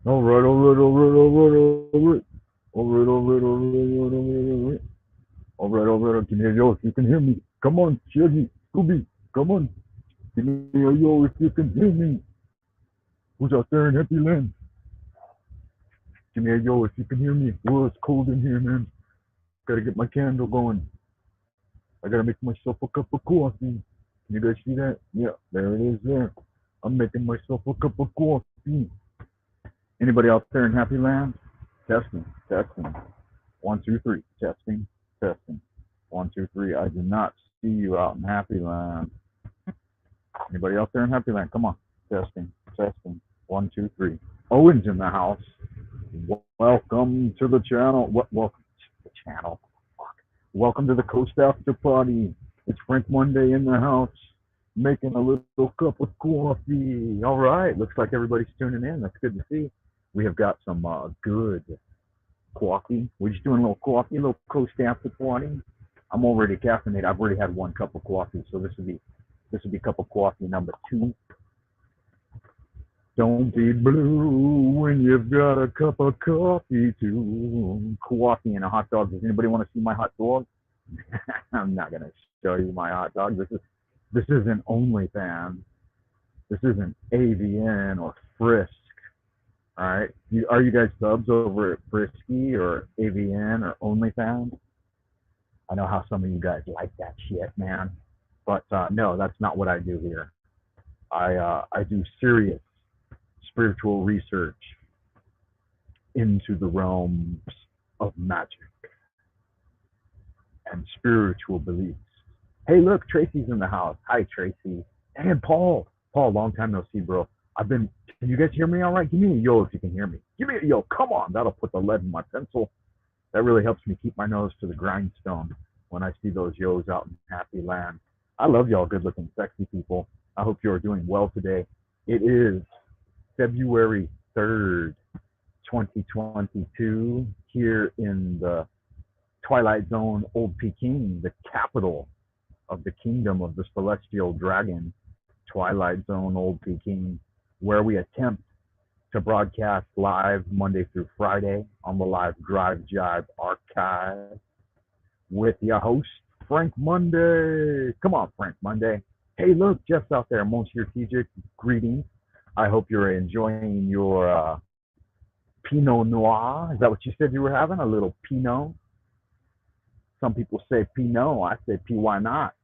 All right, all right, all right, all right, all right. All right, all right, all right, all right, all right, all right. All right, all right, give me a yo if you can hear me. Come on, Shaggy, Scooby, come on. Give me a yo if you can hear me. Who's out there in Happy Land? Give me a yo if you can hear me. Whoa, it's cold in here, man. Gotta get my candle going. I gotta make myself a cup of coffee. Can you guys see that? Yeah, there it is there. I'm making myself a cup of coffee. Anybody out there in Happy Land? Testing, testing. One, two, three. Testing, testing. One, two, three. I do not see you out in Happy Land. Anybody out there in Happy Land? Come on. Testing, testing. One, two, three. Owen's in the house. Welcome to the channel. Welcome to the channel. Fuck. Welcome to the Coast After Party. It's Frank Monday in the house, making a little cup of coffee. All right. Looks like everybody's tuning in. That's good to see. We have got some good coffee. We're just doing a little coffee, a little Coast After Party. I'm already caffeinated. I've already had one cup of coffee, so this would be cup of coffee number two. Don't be blue when you've got a cup of coffee too. Coffee and a hot dog. Does anybody want to see my hot dog? I'm not gonna show you my hot dog. This isn't OnlyFans. This isn't AVN or Frisk. All right. Are you guys subs over at Frisky or AVN or OnlyFans? I know how some of you guys like that shit, man. But no, that's not what I do here. I do serious spiritual research into the realms of magic and spiritual beliefs. Hey, look, Tracy's in the house. Hi, Tracy. And Paul. Paul, long time no see, bro. I've been. Can you guys hear me all right? Give me a yo if you can hear me. Give me a yo. Come on. That'll put the lead in my pencil. That really helps me keep my nose to the grindstone when I see those yos out in Happy Land. I love y'all good looking, sexy people. I hope you are doing well today. It is February 3rd, 2022, here in the Twilight Zone, Old Peking, the capital of the kingdom of the celestial dragon, Twilight Zone, Old Peking, where we attempt to broadcast live Monday through Friday on the live Drive Jive archive with your host, Frank Monday. Come on, Frank Monday. Hey, look, Jeff's out there. Most strategic greetings. I hope you're enjoying your Pinot Noir. Is that what you said you were having? A little Pinot? Some people say Pinot. I say P. Why not?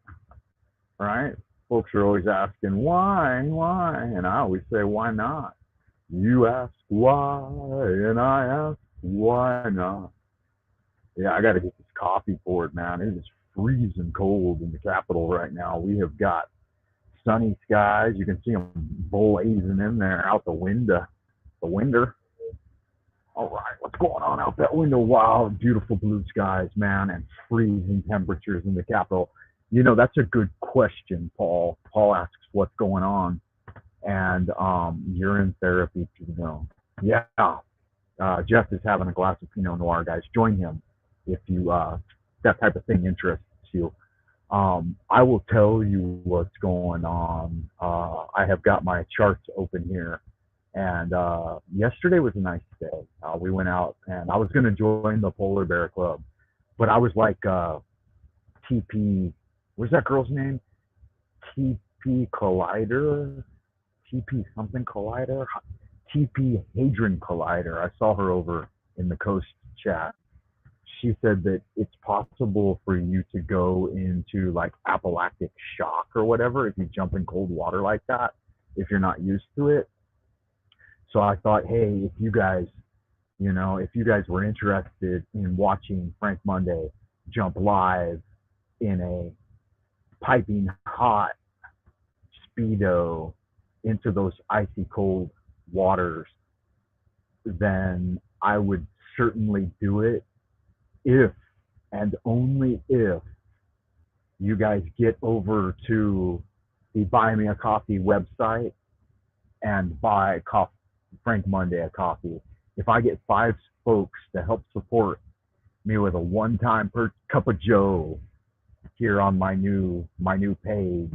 Right? Folks are always asking why, and I always say why not. You ask why, and I ask why not. Yeah, I got to get this coffee poured, man. It is freezing cold in the capital right now. We have got sunny skies. You can see them blazing in there out the window. The window. All right, what's going on out that window? Wow, beautiful blue skies, man, and freezing temperatures in the capital. You know, that's a good question, Paul. Paul asks what's going on, and urine therapy, you know. Yeah, Jeff is having a glass of Pinot Noir, guys. Join him if you that type of thing interests you. I will tell you what's going on. I have got my charts open here, and yesterday was a nice day. We went out, and I was going to join the Polar Bear Club, but I was like TP. What's that girl's name? TP Collider. TP something Collider. TP Hadron Collider. I saw her over in the Coast chat. She said that it's possible for you to go into like apoplectic shock or whatever if you jump in cold water like that, if you're not used to it. So I thought, hey, if you guys were interested in watching Frank Monday jump live in a piping hot speedo into those icy cold waters, then I would certainly do it if and only if you guys get over to the Buy Me a Coffee website and buy Frank Monday a coffee. If I get 5 folks to help support me with a one-time per cup of Joe here on my new page,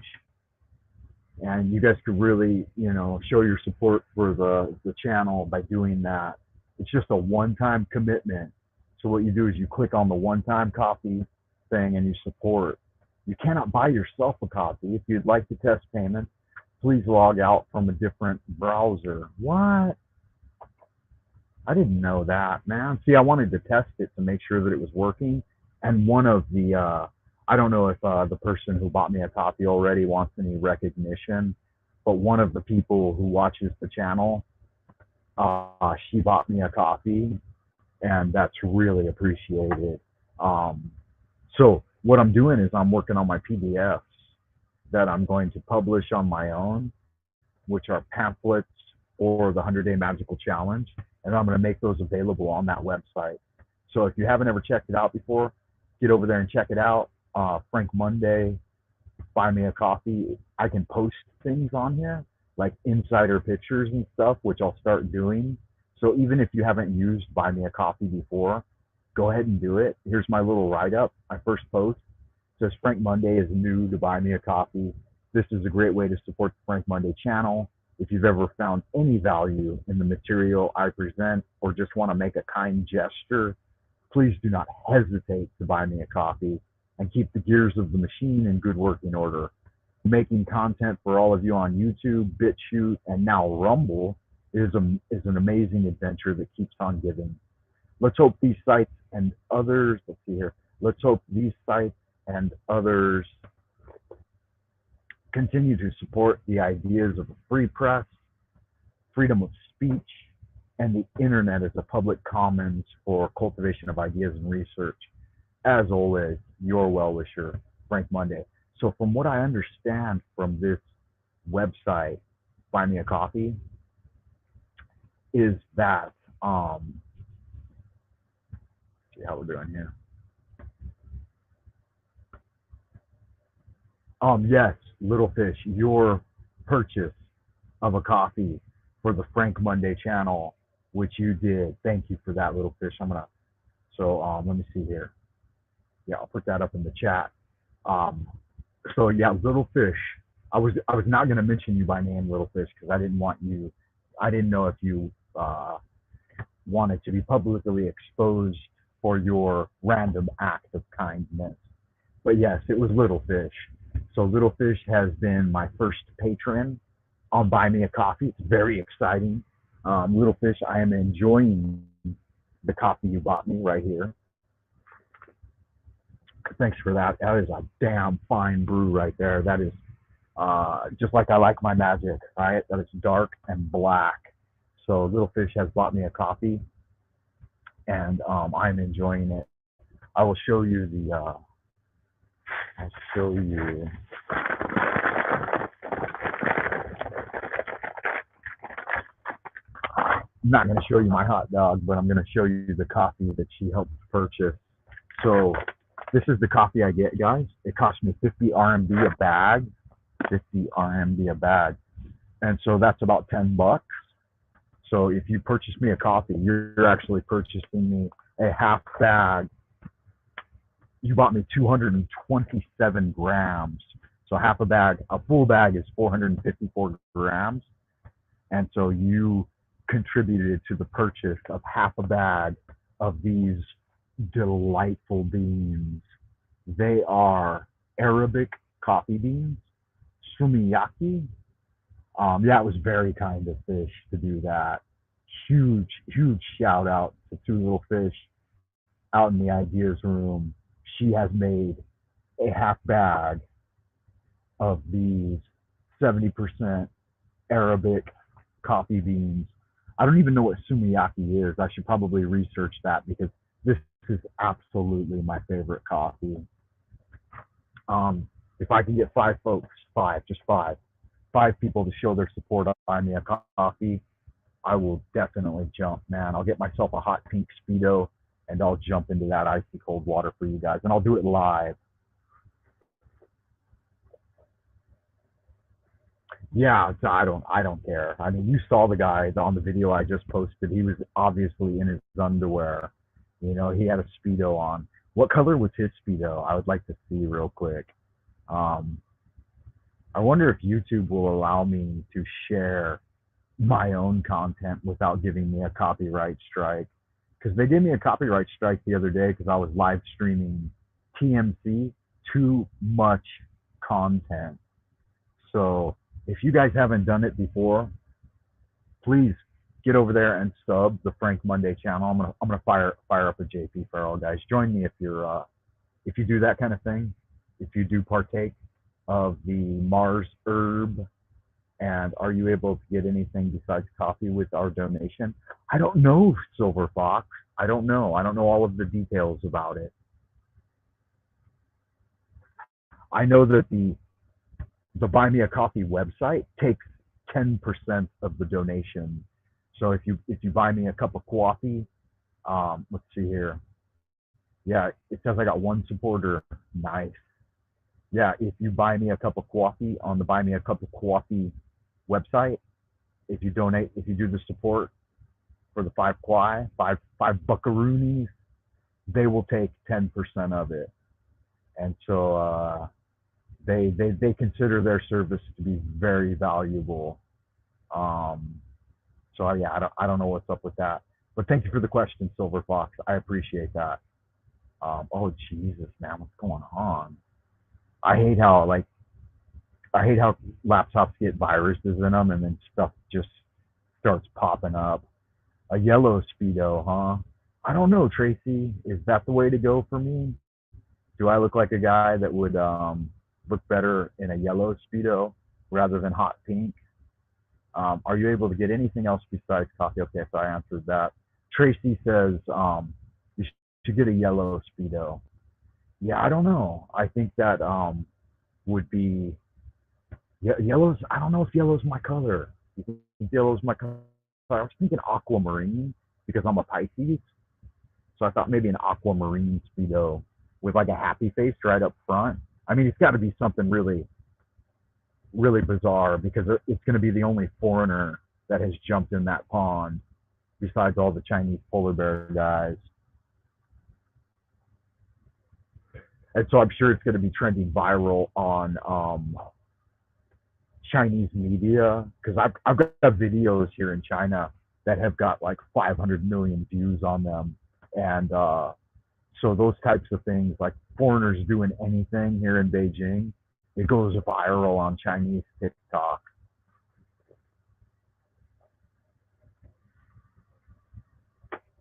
And you guys could really, show your support for the channel by doing that. It's just a one-time commitment. So what you do is you click on the one-time copy thing and you support. You cannot buy yourself a copy. If you'd like to test payments, please log out from a different browser. What? I didn't know that, man. See, I wanted to test it to make sure that it was working. And one of the, I don't know if the person who bought me a copy already wants any recognition, but one of the people who watches the channel, she bought me a copy, and that's really appreciated. So what I'm doing is I'm working on my PDFs that I'm going to publish on my own, which are pamphlets for the 100-Day Magical Challenge, and I'm going to make those available on that website. So if you haven't ever checked it out before, get over there and check it out. Frank Monday, buy me a coffee. I can post things on here, like insider pictures and stuff, which I'll start doing. So even if you haven't used Buy Me a Coffee before, go ahead and do it. Here's my little write-up. My first post says Frank Monday is new to Buy Me a Coffee. This is a great way to support the Frank Monday channel. If you've ever found any value in the material I present or just want to make a kind gesture, please do not hesitate to buy me a coffee and keep the gears of the machine in good working order. Making content for all of you on YouTube, BitChute, and now Rumble is an amazing adventure that keeps on giving. Let's hope these sites and others, let's hope these sites and others continue to support the ideas of a free press, freedom of speech, and the internet as a public commons for cultivation of ideas and research. As always, your well-wisher, Frank Monday. So from what I understand from this website, Buy Me a Coffee, is that, see how we're doing here. Yes, Little Fish, your purchase of a coffee for the Frank Monday channel, which you did. Thank you for that, Little Fish. Let me see here. Yeah, I'll put that up in the chat. So yeah, Little Fish. I was not going to mention you by name, Little Fish, because I didn't know if you wanted to be publicly exposed for your random act of kindness. But yes, it was Little Fish. So Little Fish has been my first patron on Buy Me a Coffee. It's very exciting. Little Fish, I am enjoying the coffee you bought me right here. Thanks for that. That is a damn fine brew right there. That is just like I like my magic, right? That is dark and black. So Little Fish has bought me a coffee, and I'm enjoying it. I will show you the. I'll show you. I'm not going to show you my hot dog, but I'm going to show you the coffee that she helped purchase. So this is the coffee I get, guys. It cost me 50 RMB a bag. 50 RMB a bag. And so that's about 10 bucks. So if you purchase me a coffee, you're actually purchasing me a half bag. You bought me 227 grams. So half a bag, a full bag is 454 grams. And so you contributed to the purchase of half a bag of these delightful beans. They are Arabic coffee beans, sumiyaki. Yeah, it was very kind of Fish to do that. Huge shout out to Two Little Fish out in the ideas room. She has made a half bag of these 70% Arabic coffee beans. I don't even know what sumiyaki is. I should probably research that because this is absolutely my favorite coffee. If I can get 5 folks, 5 people to show their support on Buy Me a Coffee, I will definitely jump, man. I'll get myself a hot pink Speedo and I'll jump into that icy cold water for you guys, and I'll do it live. Yeah, I don't care. I mean, you saw the guy on the video I just posted. He was obviously in his underwear. You know, he had a Speedo on. What color was his Speedo? I would like to see real quick. I wonder if YouTube will allow me to share my own content without giving me a copyright strike. Because they gave me a copyright strike the other day because I was live streaming TMC, too much content. So if you guys haven't done it before, please get over there and sub the Frank Monday channel. I'm gonna fire up a JP Farrell, guys. Join me if you do that kind of thing. If you do partake of the Mars herb, and are you able to get anything besides coffee with our donation? I don't know, Silver Fox. I don't know. I don't know all of the details about it. I know that the Buy Me a Coffee website takes 10% of the donation. So if you buy me a cup of coffee, let's see here. Yeah, it says I got one supporter. Nice. Yeah, if you buy me a cup of coffee on the Buy Me a Cup of Coffee website, if you donate, if you do the support for the five buckaroonies, they will take 10% of it, and so they consider their service to be very valuable. Um, so yeah, I don't know what's up with that, but thank you for the question, Silver Fox. I appreciate that. Oh Jesus, man, what's going on? I hate how like I hate how laptops get viruses in them and then stuff just starts popping up. A yellow speedo, huh? I don't know, Tracy. Is that the way to go for me? Do I look like a guy that would look better in a yellow speedo rather than hot pink? Are you able to get anything else besides coffee? Okay, so I answered that. Tracy says you should get a yellow speedo. Yeah, I don't know. I think that would be yellow's. I don't know if yellow's my color. You think yellow's my color? I was thinking aquamarine because I'm a Pisces, so I thought maybe an aquamarine speedo with like a happy face right up front. I mean, it's got to be something really, really bizarre because it's going to be the only foreigner that has jumped in that pond besides all the Chinese polar bear guys. And so I'm sure it's going to be trending viral on Chinese media because I've got videos here in China that have got like 500 million views on them. And so those types of things, like foreigners doing anything here in Beijing, it goes viral on Chinese TikTok.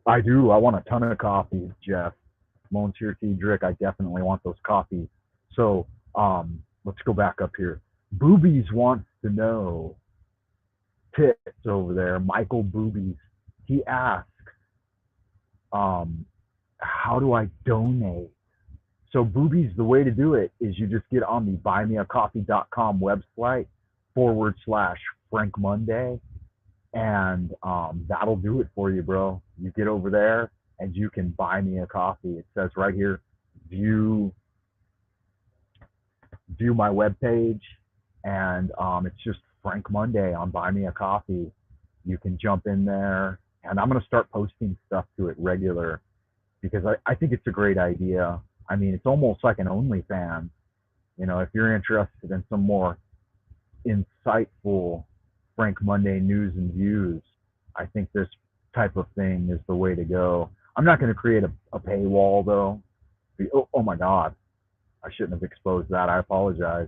I do. I want a ton of coffees, Jeff. Monsieur Drick, I definitely want those coffees. So let's go back up here. Boobies wants to know, tits over there, Michael Boobies. He asks, how do I donate? So Boobies, the way to do it is you just get on the buymeacoffee.com website /Frank Monday, and that'll do it for you, bro. You get over there and you can buy me a coffee. It says right here, view my webpage, and it's just Frank Monday on Buy Me a Coffee. You can jump in there, and I'm gonna start posting stuff to it regular because I think it's a great idea. I mean, it's almost like an OnlyFans. You know, if you're interested in some more insightful Frank Monday news and views, I think this type of thing is the way to go. I'm not going to create a paywall though. Oh my God, I shouldn't have exposed that. I apologize.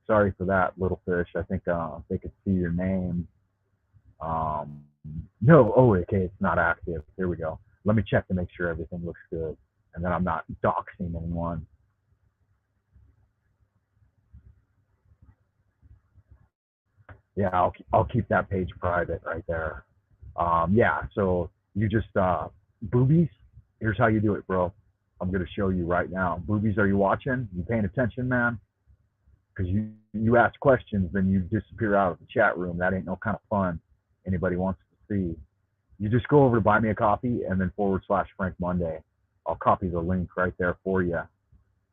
Sorry for that, little fish. I think they could see your name. Um, no, oh, okay, it's not active. Here we go. Let me check to make sure everything looks good, and then I'm not doxing anyone. Yeah, I'll keep that page private right there. Yeah, so you just boobies. Here's how you do it, bro. I'm gonna show you right now. Boobies, are you watching? You paying attention, man? Because you ask questions, then you disappear out of the chat room. That ain't no kind of fun anybody wants to see. You just go over to Buy Me a Coffee and then /Frank Monday. I'll copy the link right there for you.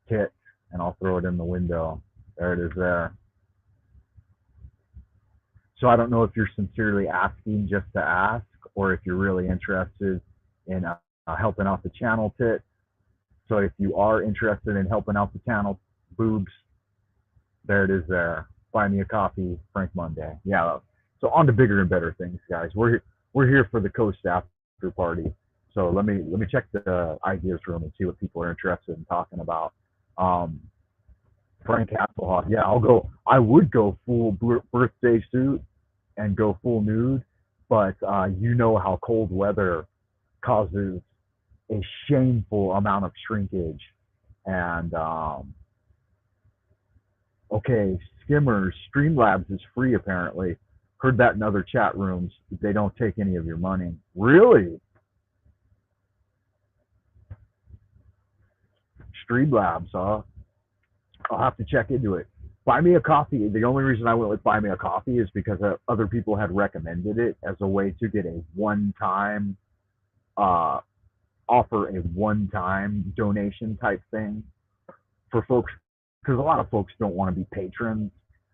Hit, and I'll throw it in the window. There it is there. So I don't know if you're sincerely asking just to ask, or if you're really interested in helping out the channel, Tit. So if you are interested in helping out the channel, boobs, there it is there. Buy me a coffee, Frank Monday. Yeah. So on to bigger and better things, guys. We're here for the Coast After Party. So let me check the ideas room and see what people are interested in talking about. Um, Frank Hasselhoff. Yeah, I'll go. I would go full birthday suit and go full nude, but you know how cold weather causes a shameful amount of shrinkage. And okay, Skimmers, Streamlabs is free apparently. Heard that in other chat rooms. They don't take any of your money. Really? Streamlabs, huh? I'll have to check into it. Buy me a coffee. The only reason I went with buy me a coffee is because other people had recommended it as a way to get a one-time uh, offer, a one-time donation type thing for folks, because a lot of folks don't want to be patrons.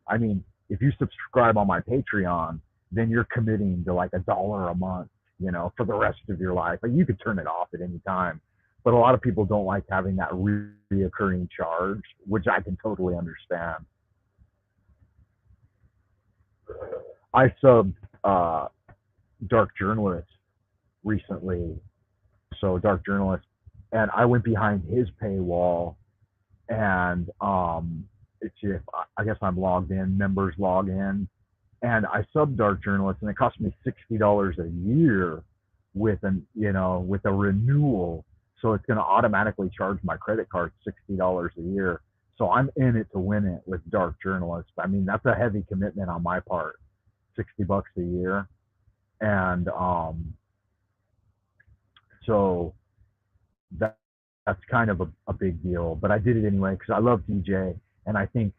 I mean, if you subscribe on my Patreon, then you're committing to like $1 a month, for the rest of your life. Like, you could turn it off at any time, but a lot of people don't like having that reoccurring charge, which I can totally understand. I subbed Dark Journalist recently, so Dark Journalist, and I went behind his paywall, and it's if I guess I'm logged in, members log in, and I subbed Dark Journalist, and it cost me $60 a year with a renewal. So it's going to automatically charge my credit card $60 a year. So I'm in it to win it with Dark Journalist. I mean, that's a heavy commitment on my part, $60 a year, and so that that's kind of a big deal. But I did it anyway because I love DJ, and I think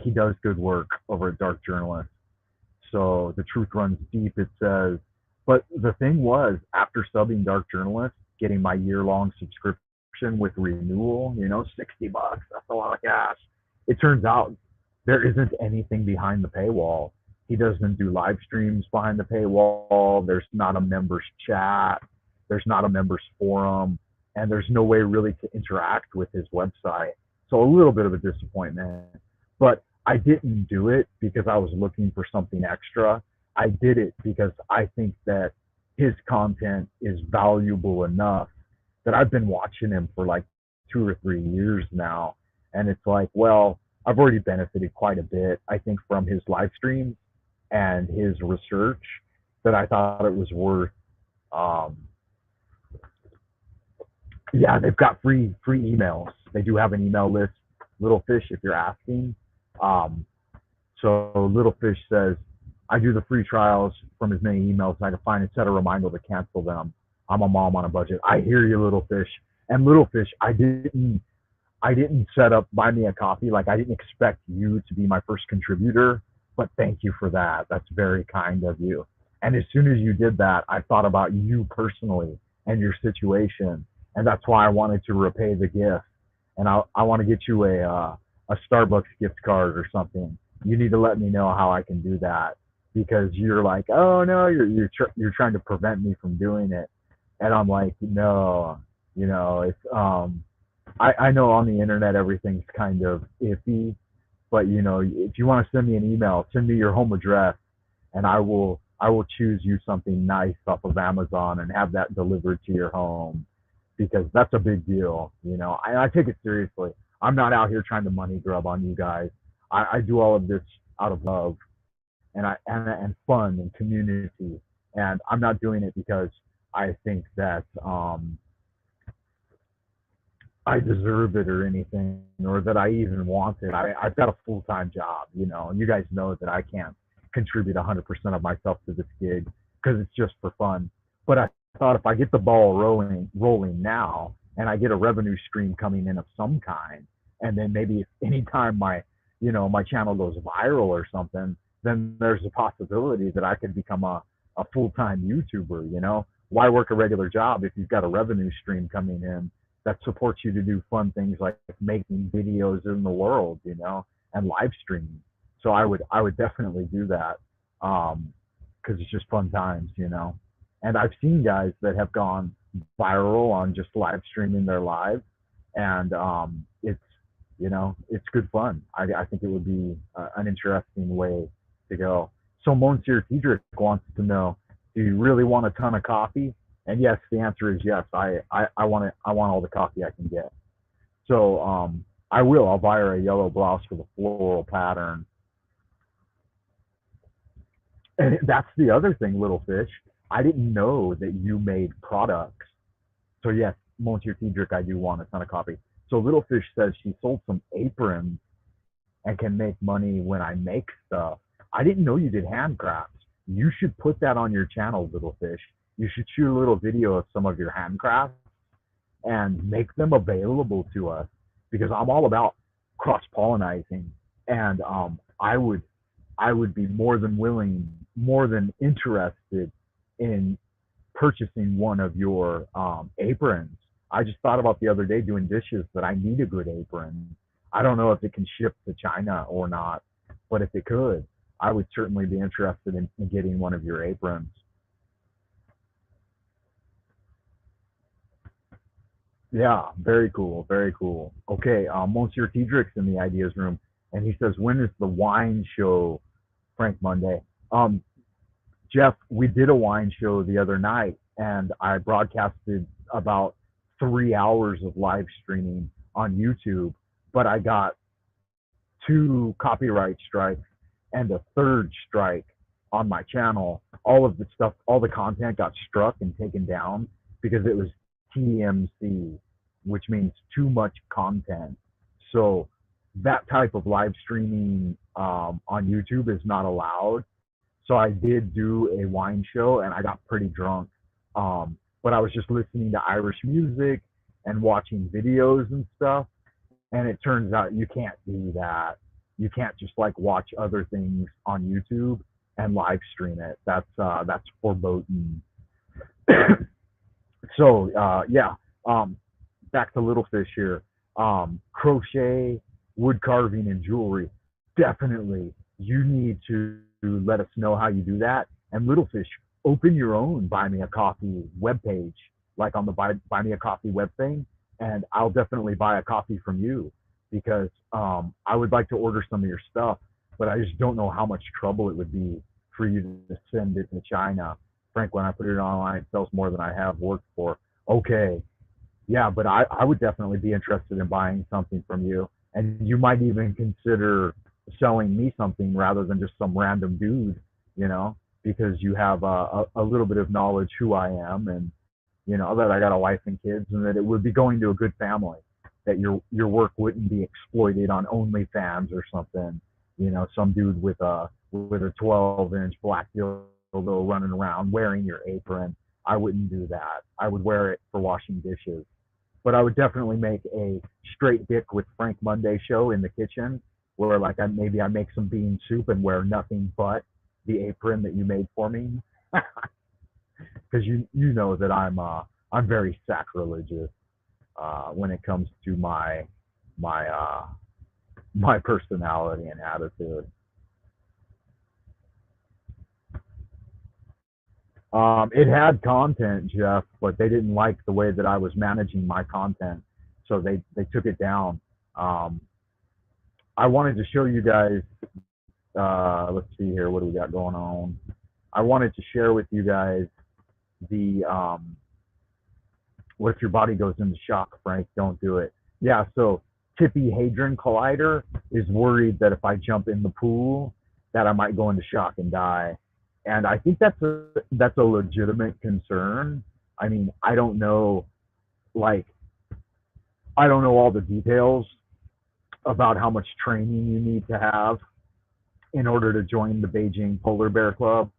he does good work over at Dark Journalist. So the truth runs deep, it says. But the thing was, after subbing Dark Journalist, getting my year-long subscription with renewal, $60, that's a lot of cash. It turns out there isn't anything behind the paywall. He doesn't do live streams behind the paywall. There's not a members chat. There's not a members forum. And there's no way really to interact with his website. So a little bit of a disappointment. But I didn't do it because I was looking for something extra. I did it because I think that his content is valuable enough that I've been watching him for like 2 or 3 years now. And it's like, well, I've already benefited quite a bit, I think, from his live streams and his research, that I thought it was worth. Um, yeah, they've got free emails. They do have an email list, Little Fish, if you're asking. Um, so Little Fish says, I do the free trials from as many emails as I can find and set a reminder to cancel them. I'm a mom on a budget. I hear you, Little Fish. And Little Fish, I didn't set up buy me a coffee. Like, I didn't expect you to be my first contributor, but thank you for that. That's very kind of you. And as soon as you did that, I thought about you personally and your situation. And that's why I wanted to repay the gift. And I want to get you a Starbucks gift card or something. You need to let me know how I can do that, because you're like, oh no, you're trying to prevent me from doing it. And I'm like, no, it's I know on the internet everything's kind of iffy, but if you want to send me an email, send me your home address, and I will choose you something nice off of Amazon and have that delivered to your home, because that's a big deal. I take it seriously. I'm not out here trying to money grub on you guys. I do all of this out of love and fun and community, and I'm not doing it because I think that I deserve it or anything, or that I even want it. I've got a full-time job, and you guys know that I can't contribute 100% of myself to this gig because it's just for fun. But I thought, if I get the ball rolling now, and I get a revenue stream coming in of some kind, and then maybe if anytime my channel goes viral or something, then there's a possibility that I could become a full-time YouTuber. Why work a regular job if you've got a revenue stream coming in that supports you to do fun things like making videos in the world, and live streaming? So I would definitely do that, because it's just fun times. And I've seen guys that have gone viral on just live streaming their lives, and You know, it's good fun. I think it would be an interesting way to go. So Monsieur Tiedrick wants to know, do you really want a ton of coffee? And yes, the answer is yes. I want it. I want all the coffee I can get. So I will. I'll buy her a yellow blouse for the floral pattern. And that's the other thing, little fish. I didn't know that you made products. So yes, Monsieur Tiedrick, I do want a ton of coffee. So little fish says she sold some aprons and can make money when I make stuff. I didn't know you did handcrafts. You should put that on your channel, little fish. You should shoot a little video of some of your handcrafts and make them available to us, because I'm all about cross pollinizing, and I would be more than willing, more than interested in purchasing one of your aprons. I just thought about the other day doing dishes that I need a good apron. I don't know if it can ship to China or not, but if it could, I would certainly be interested in getting one of your aprons. Yeah, very cool, very cool. Okay, Monsieur Tiedrick's in the ideas room, and he says, "When is the wine show, Frank Monday?" Um, Jeff, we did a wine show the other night, and I broadcasted about 3 hours of live streaming on YouTube, but I got two copyright strikes and a third strike on my channel. All of the stuff, all the content got struck and taken down because it was TMC, which means too much content. So that type of live streaming on YouTube is not allowed. So I did do a wine show and I got pretty drunk. But I was just listening to Irish music and watching videos and stuff. And it turns out you can't do that. You can't just like watch other things on YouTube and live stream it. That's foreboding. So yeah, back to little fish here. Crochet, wood carving, and jewelry. Definitely, you need to let us know how you do that. And little fish, open your own Buy Me a Coffee webpage, like on the Buy Me a Coffee web thing, and I'll definitely buy a coffee from you, because I would like to order some of your stuff, but I just don't know how much trouble it would be for you to send it to China. Frank, when I put it online, it sells more than I have worked for. Okay, yeah, but I would definitely be interested in buying something from you. And you might even consider selling me something rather than just some random dude, you know, because you have a little bit of knowledge who I am, and, you know, that I got a wife and kids, and that it would be going to a good family, that your work wouldn't be exploited on OnlyFans or something, you know, some dude with a 12-inch black dildo running around wearing your apron. I wouldn't do that. I would wear it for washing dishes. But I would definitely make a straight dick with Frank Monday show in the kitchen, where like maybe I make some bean soup and wear nothing but the apron that you made for me, because you know that I'm very sacrilegious when it comes to my my personality and attitude. It had content, Jeff, but they didn't like the way that I was managing my content, so they took it down. Um, I wanted to show you guys. Let's see here. What do we got going on? I wanted to share with you guys the what if your body goes into shock, Frank? Don't do it. Yeah. So Tippy Hadron Collider is worried that if I jump in the pool, that I might go into shock and die. And I think that's a legitimate concern. I mean, I don't know, like, I don't know all the details about how much training you need to have in order to join the Beijing Polar Bear Club.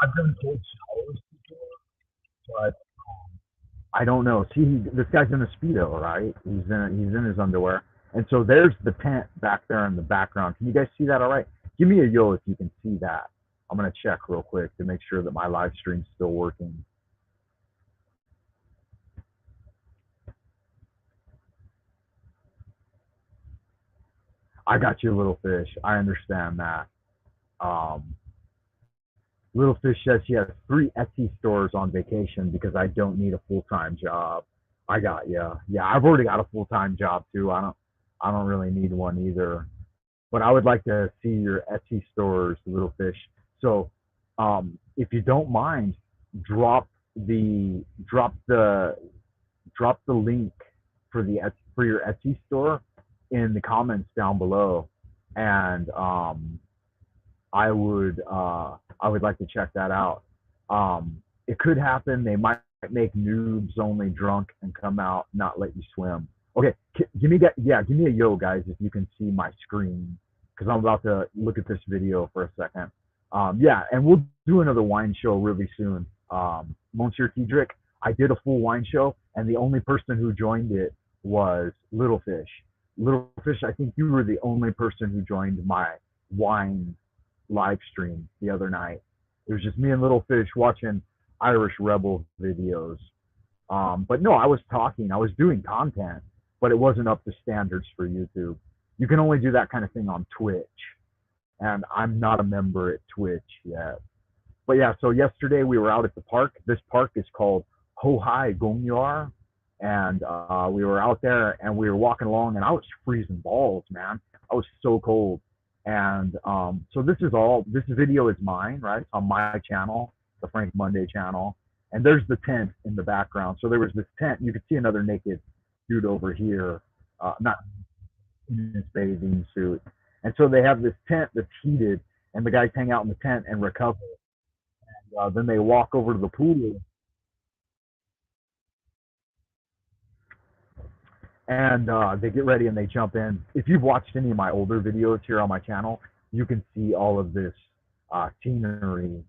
I've done cold showers before, but I don't know. See, this guy's in a speedo, right? He's in his underwear, and so there's the tent back there in the background. Can you guys see that? All right, give me a yo if you can see that. I'm gonna check real quick to make sure that my live stream's still working. I got you, little fish. I understand that. Um, Little fish says she has 3 Etsy stores on vacation because I don't need a full time job. I got you. Yeah, I've already got a full time job too. I don't really need one either. But I would like to see your Etsy stores, Little Fish. So, if you don't mind, drop the drop the drop the link for the for your Etsy store in the comments down below, and I would like to check that out. It could happen. They might make noobs only drunk and come out not let you swim. Okay, give me that. Yeah, give me a yo, guys, if you can see my screen, because I'm about to look at this video for a second. Yeah, and we'll do another wine show really soon. Monsieur Tiedrick, I did a full wine show, and the only person who joined it was Little Fish. Little Fish, I think you were the only person who joined my wine live stream the other night. It was just me and Little Fish watching Irish Rebel videos. But no, I was talking, I was doing content, but it wasn't up to standards for YouTube. You can only do that kind of thing on Twitch, and I'm not a member at Twitch yet. But yeah, so yesterday we were out at the park. This park is called Hohai Gomyar, and we were out there and we were walking along, and I was freezing balls, man. I was so cold. And so this is all. This video is mine, right? It's on my channel, the Frank Monday channel. And there's the tent in the background. So there was this tent. You could see another naked dude over here, not in his bathing suit. And so they have this tent that's heated, and the guys hang out in the tent and recover. Then they walk over to the pool, and they get ready and they jump in. If you've watched any of my older videos here on my channel, you can see all of this scenery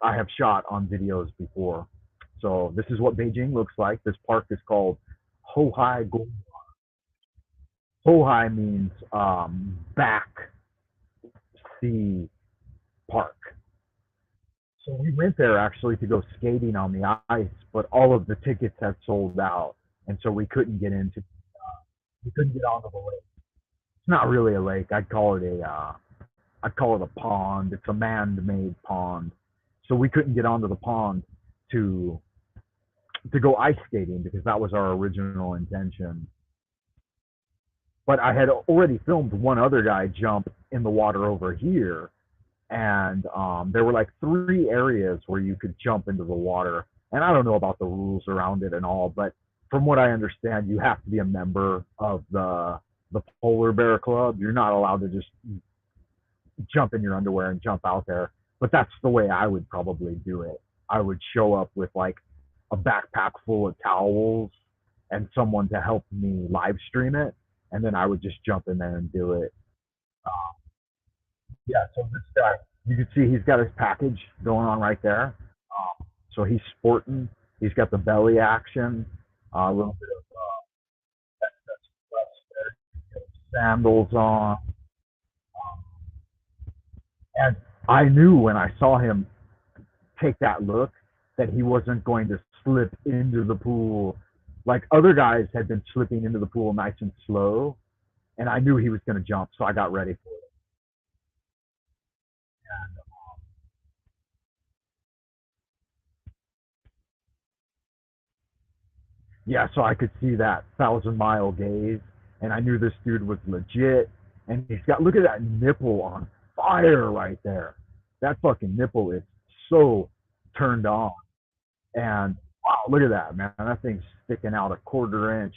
I have shot on videos before. So this is what Beijing looks like. This park is called Hohai. Hohai means back sea park. So we went there actually to go skating on the ice, but all of the tickets had sold out, and so we couldn't get onto the lake. It's not really a lake. I'd call it a pond. It's a man-made pond. So we couldn't get onto the pond to go ice skating because that was our original intention. But I had already filmed one other guy jump in the water over here, and there were like 3 areas where you could jump into the water. And I don't know about the rules around it and all, but from what I understand, you have to be a member of the polar bear club. You're not allowed to just jump in your underwear and jump out there. But that's the way I would probably do it. I would show up with like a backpack full of towels and someone to help me live stream it, and then I would just jump in there and do it. Yeah, so this guy, you can see he's got his package going on right there. So he's sporting. He's got the belly action, a little bit of sandals on, and I knew when I saw him take that look that he wasn't going to slip into the pool like other guys had been slipping into the pool nice and slow, and I knew he was going to jump, so I got ready for it. Yeah, so I could see that 1,000 mile gaze, and I knew this dude was legit. And he's got, look at that nipple on fire right there. That fucking nipple is so turned on. And wow, look at that, man. That thing's sticking out a quarter inch,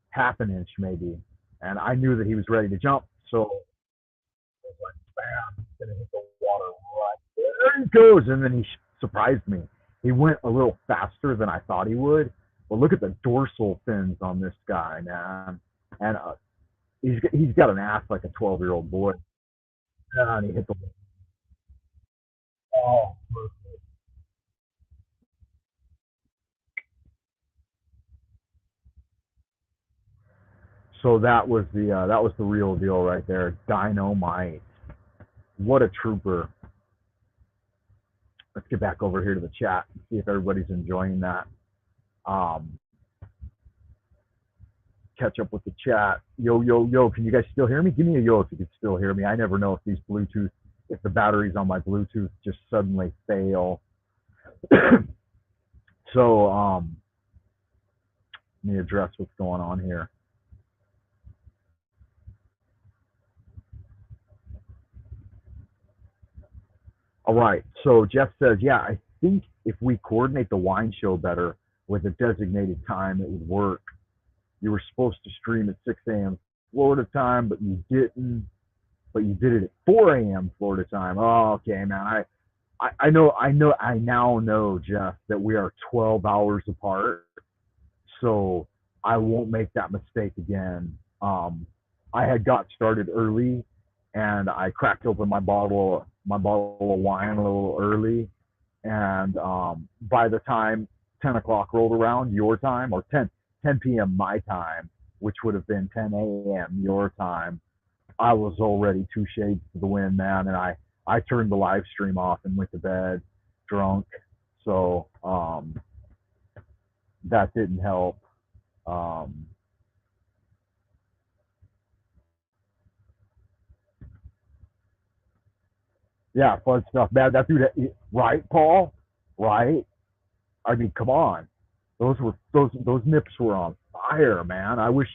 half an inch maybe. And I knew that he was ready to jump. So I was like, bam, he's going to hit the water right there. He goes. And then he surprised me. He went a little faster than I thought he would. But look at the dorsal fins on this guy, man. And he's got an ass like a 12-year-old boy. And he hit the ball. So that was the real deal right there. Dynamite. What a trooper. Let's get back over here to the chat and see if everybody's enjoying that. Um, Catch up with the chat. Yo, yo, yo. Can you guys still hear me? Give me a yo if you can still hear me. I never know if these Bluetooth, if the batteries on my Bluetooth just suddenly fail. So, let me address what's going on here. All right. So Jeff says, yeah, I think if we coordinate the wine show better with a designated time, it would work. You were supposed to stream at 6 a.m. Florida time, but you didn't. But you did it at 4 a.m. Florida time. Oh, okay, man. I now know, Jeff, that we are 12 hours apart. So I won't make that mistake again. I had got started early, and I cracked open my bottle of wine a little early, and by the time 10 o'clock rolled around your time, or 10 p.m. my time, which would have been 10 a.m. your time, I was already two shades to the wind, man, and I turned the live stream off and went to bed drunk. So that didn't help. Um, yeah, fun stuff, man. That dude, right, Paul? Right? I mean, come on. Those nips were on fire, man. I wish.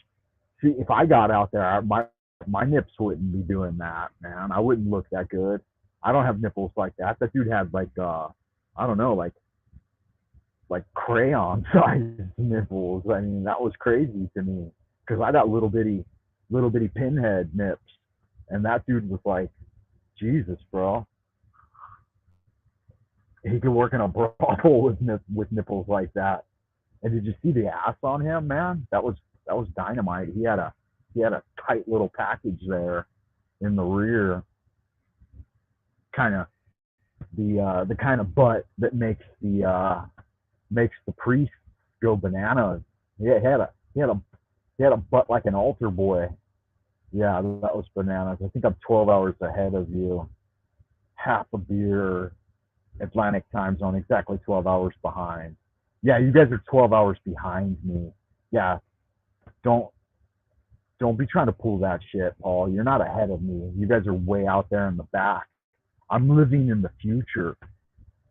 See, if I got out there, my nips wouldn't be doing that, man. I wouldn't look that good. I don't have nipples like that. That dude had like I don't know, like crayon sized nipples. I mean, that was crazy to me because I got little bitty pinhead nips, and that dude was like, Jesus, bro. He could work in a brothel with nipples like that. And did you see the ass on him, man? That was dynamite. He had a tight little package there in the rear, kind of the kind of butt that makes the priest go bananas. Yeah, he had a butt like an altar boy. Yeah, that was bananas. I think I'm 12 hours ahead of you. Half a beer, Atlantic time zone, exactly 12 hours behind. Yeah, you guys are 12 hours behind me. Yeah, don't don't be trying to pull that shit, Paul. You're not ahead of me. You guys are way out there in the back. I'm living in the future.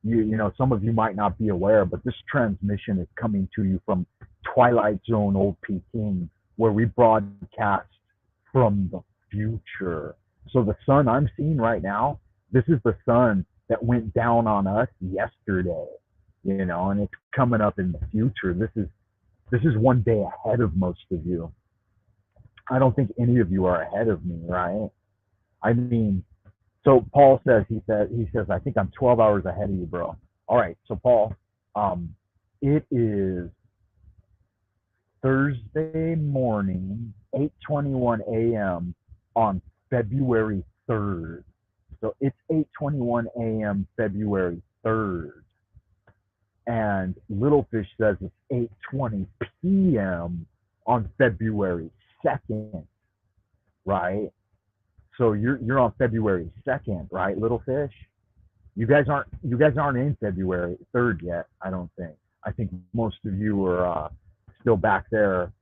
You know, some of you might not be aware, but this transmission is coming to you from Twilight Zone Old Peking, where we broadcast from the future. So the sun I'm seeing right now, this is the sun that went down on us yesterday, and it's coming up in the future. This is one day ahead of most of you. I don't think any of you are ahead of me, right? I mean, so Paul says, I think I'm 12 hours ahead of you, bro. All right, so Paul, it is Thursday morning, 8:21 a.m. on February 3rd. So it's 8:21 a.m. February 3rd. And Littlefish says it's 8:20 p.m. on February 2nd, right? So you're on February 2nd, right, Littlefish? You guys aren't in February 3rd yet, I don't think. I think most of you are still back there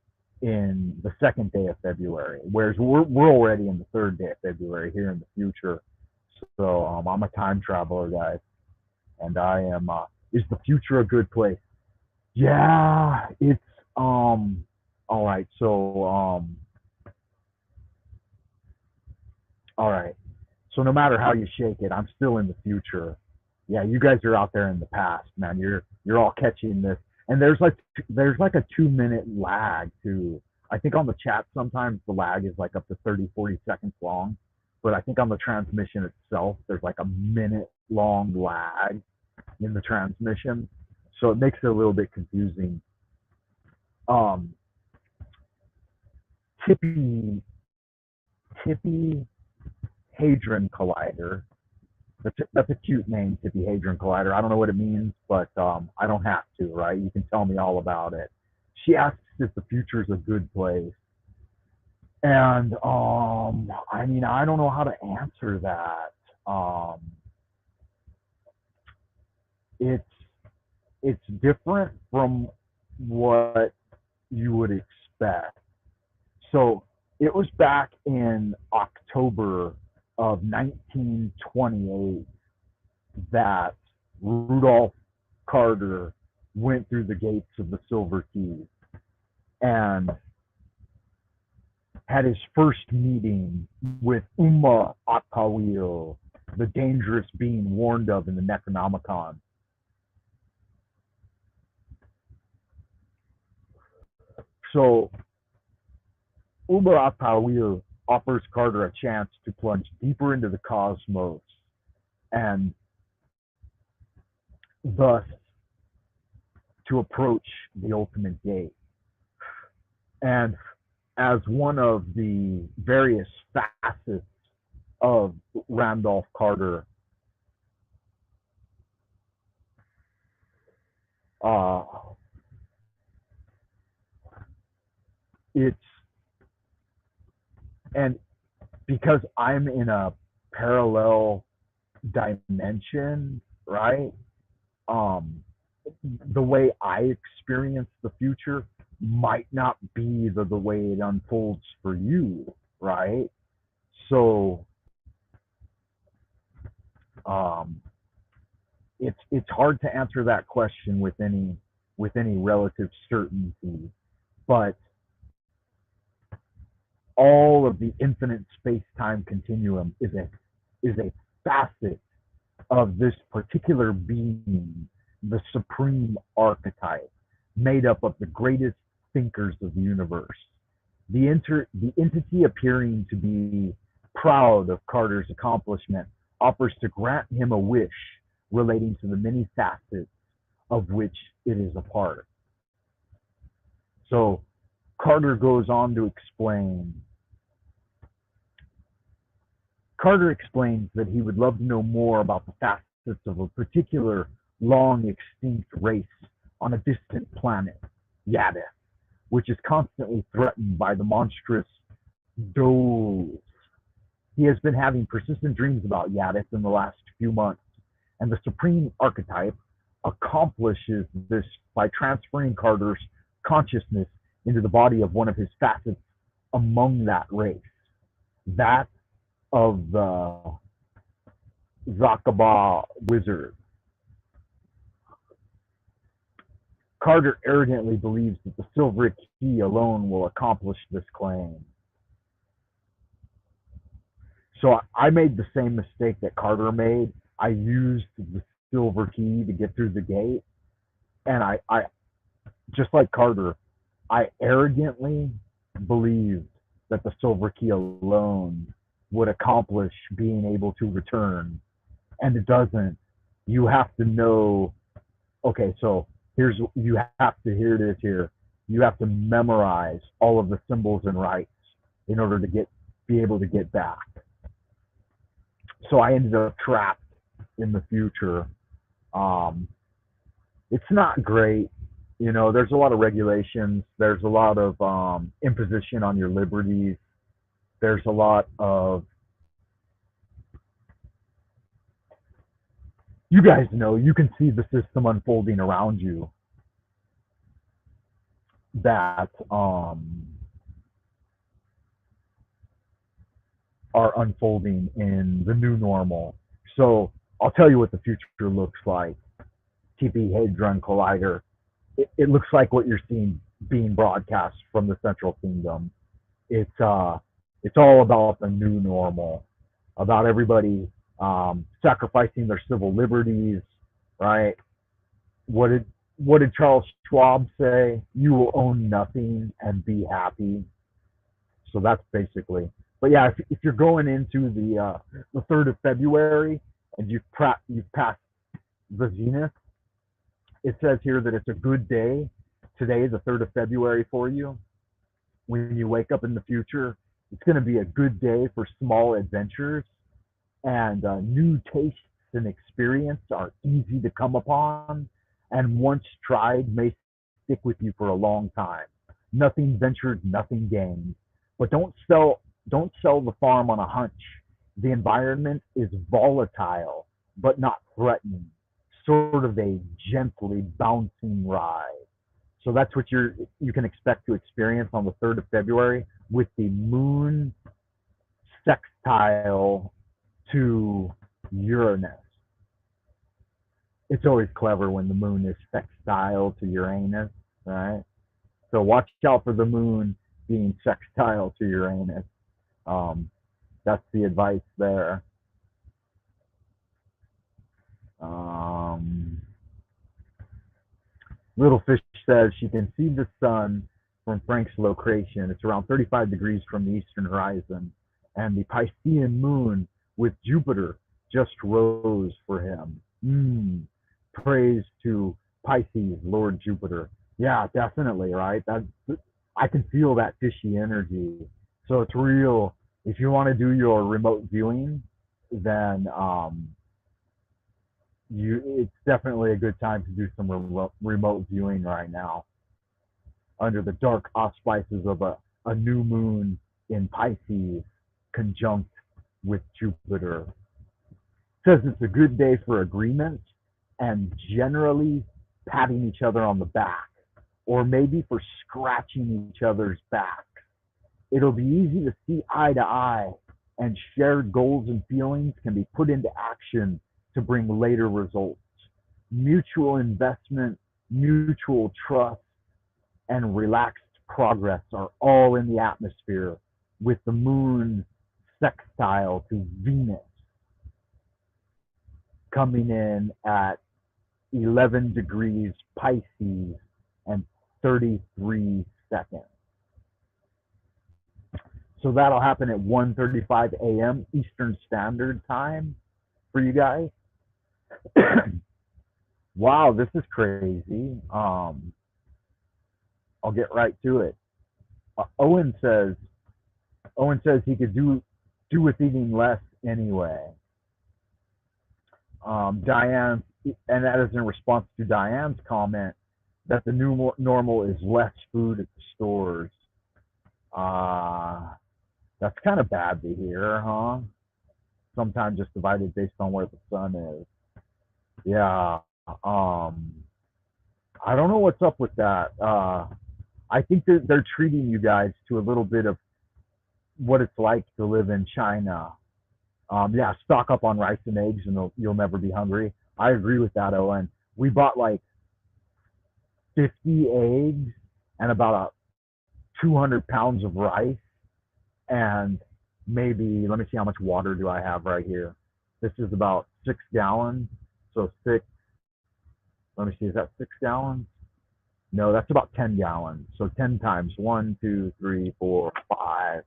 in the second day of February, whereas we're already in the third day of February here in the future. So I'm a time traveler, guys, and I am. Is the future a good place? Yeah, it's All right, so all right. So no matter how you shake it, I'm still in the future. Yeah, you guys are out there in the past, man. You're all catching this, and there's like a 2 minute lag too. I think on the chat sometimes the lag is like up to 30, 40 seconds long, but I think on the transmission itself there's like a minute long lag in the transmission, so it makes it a little bit confusing. Um, Tippy Tippy Hadron Collider. That's a cute name, Tippy Hadron Collider. I don't know what it means, but I don't have to, right? You can tell me all about it. She asks if the future is a good place. And I mean, I don't know how to answer that. It's it's different from what you would expect. So it was back in October of 1928 that Rudolph Carter went through the gates of the Silver Key and had his first meeting with Umma Akawil. the dangerous being warned of in the Necronomicon. So Uber Atawir offers Carter a chance to plunge deeper into the cosmos and thus to approach the ultimate gate. And as one of the various facets of Randolph Carter, uh, it's, and because I'm in a parallel dimension, right? Um, the way I experience the future might not be the way it unfolds for you, right? So um, it's hard to answer that question with any relative certainty, but all of the infinite space-time continuum is a facet of this particular being, the supreme archetype, made up of the greatest thinkers of the universe. The entity appearing to be proud of Carter's accomplishment offers to grant him a wish relating to the many facets of which it is a part. So Carter goes on to explain. Carter explains that he would love to know more about the facets of a particular long extinct race on a distant planet, Yadith, which is constantly threatened by the monstrous Doles. He has been having persistent dreams about Yadith in the last few months, and the Supreme Archetype accomplishes this by transferring Carter's consciousness into the body of one of his facets among that race, that of the Zakaba wizard. Carter arrogantly believes that the silver key alone will accomplish this claim. So I made the same mistake that Carter made. I used the silver key to get through the gate, and I just like Carter, I arrogantly believed that the silver key alone would accomplish being able to return, and it doesn't. You have to know. Okay, so here it is here. You have to memorize all of the symbols and rites in order to be able to get back. So I ended up trapped in the future. It's not great. You know, there's a lot of regulations. There's a lot of imposition on your liberties. There's a lot of, you guys know, you can see the system unfolding around you that are unfolding in the new normal. So I'll tell you what the future looks like. TP Hadron Collider. It looks like what you're seeing being broadcast from the Central Kingdom. It's all about the new normal, about everybody sacrificing their civil liberties, right? What did Charles Schwab say? You will own nothing and be happy. So that's basically. But yeah, if you're going into the 3rd of February and you've passed the zenith, it says here that it's a good day today, the 3rd of February for you. When you wake up in the future, it's going to be a good day for small adventures, and new tastes and experience are easy to come upon, and once tried may stick with you for a long time. Nothing ventured, nothing gained. But don't sell the farm on a hunch. The environment is volatile, but not threatening. Sort of a gently bouncing ride. So that's what you can expect to experience on the 3rd of February with the moon sextile to Uranus. It's always clever when the moon is sextile to Uranus, right? So watch out for the moon being sextile to Uranus. That's the advice there. Um, Little Fish says she can see the sun from Frank's location. It's around 35 degrees from the eastern horizon, and the Piscean moon with Jupiter just rose for him. Praise to Pisces, Lord Jupiter. Yeah, definitely, right? I can feel that fishy energy. So it's real. If you want to do your remote viewing, then it's definitely a good time to do some remote viewing right now under the dark auspices of a new moon in Pisces conjunct with Jupiter. It says it's a good day for agreement and generally patting each other on the back, or maybe for scratching each other's backs. It'll be easy to see eye to eye, and shared goals and feelings can be put into action to bring later results. Mutual investment, mutual trust, and relaxed progress are all in the atmosphere with the moon sextile to Venus coming in at 11 degrees Pisces and 33 seconds. So that'll happen at 1:35 a.m. Eastern Standard Time for you guys. Wow, this is crazy. I'll get right to it. Owen says he could do with eating less anyway. Diane, and that is in response to Diane's comment that the new normal is less food at the stores. That's kind of bad to hear, huh? Sometimes just divided based on where the sun is. Yeah. I don't know what's up with that. I think they're treating you guys to a little bit of what it's like to live in China. Yeah, stock up on rice and eggs and you'll never be hungry. I agree with that, Owen. We bought like 50 eggs and about 200 pounds of rice, and maybe, let me see how much water do I have right here. This is about 6 gallons. So let me see, is that 6 gallons? No, that's about 10 gallons. So 10 times 1, 2, 3, 4, 5.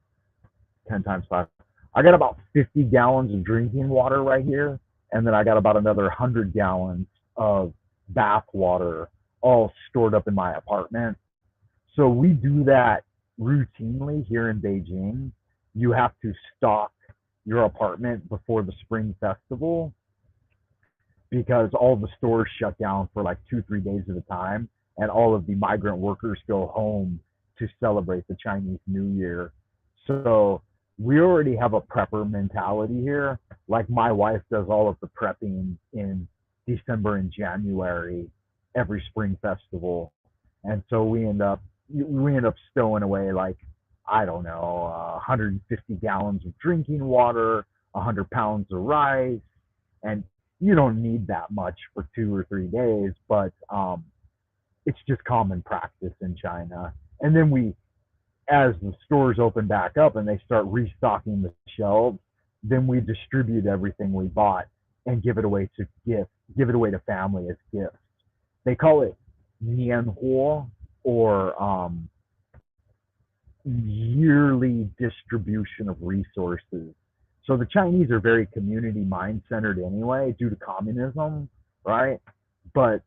10 times 5. I got about 50 gallons of drinking water right here. And then I got about another 100 gallons of bath water all stored up in my apartment. So we do that routinely here in Beijing. You have to stock your apartment before the Spring Festival because all the stores shut down for like 2-3 days at a time, and all of the migrant workers go home to celebrate the Chinese New Year. So we already have a prepper mentality here. Like my wife does all of the prepping in December and January every Spring Festival, and so we end up stowing away like, I don't know, 150 gallons of drinking water, 100 pounds of rice, and you don't need that much for 2 or 3 days, but it's just common practice in China. And then as the stores open back up and they start restocking the shelves, then we distribute everything we bought and give it away to family as gifts. They call it nianhuo, or yearly distribution of resources. So the Chinese are very community mind centered anyway, due to communism, right? But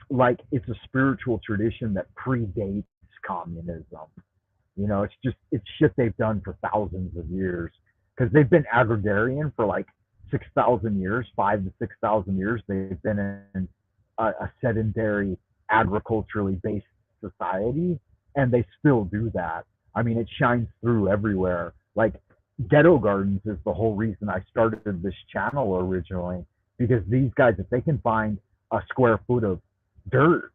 like, it's a spiritual tradition that predates communism. You know, it's shit they've done for thousands of years, because they've been agrarian for like 6,000 years, 5,000 to 6,000 years. They've been in a sedentary, agriculturally based society, and they still do that. I mean, it shines through everywhere. Like, ghetto gardens is the whole reason I started this channel originally, because these guys, if they can find a square foot of dirt,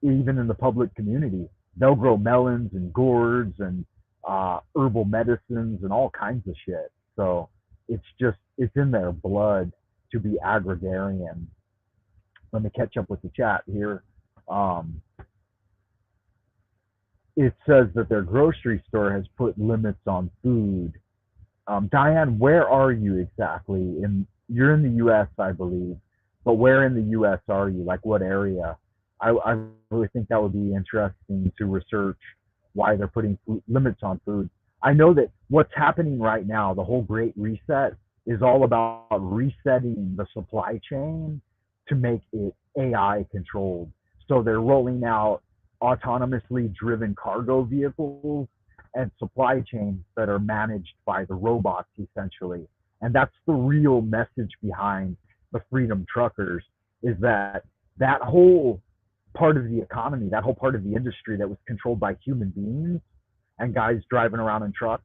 even in the public community, they'll grow melons and gourds and herbal medicines and all kinds of shit. So it's in their blood to be agrarian. Let me catch up with the chat here. It says that their grocery store has put limits on food. Diane, where are you exactly? You're in the U.S., I believe. But where in the U.S. are you? Like what area? I really think that would be interesting to research why they're putting limits on food. I know that what's happening right now, the whole Great Reset, is all about resetting the supply chain to make it AI controlled. So they're rolling out autonomously driven cargo vehicles and supply chains that are managed by the robots essentially. And that's the real message behind the freedom truckers, is that that whole part of the economy, that whole part of the industry that was controlled by human beings and guys driving around in trucks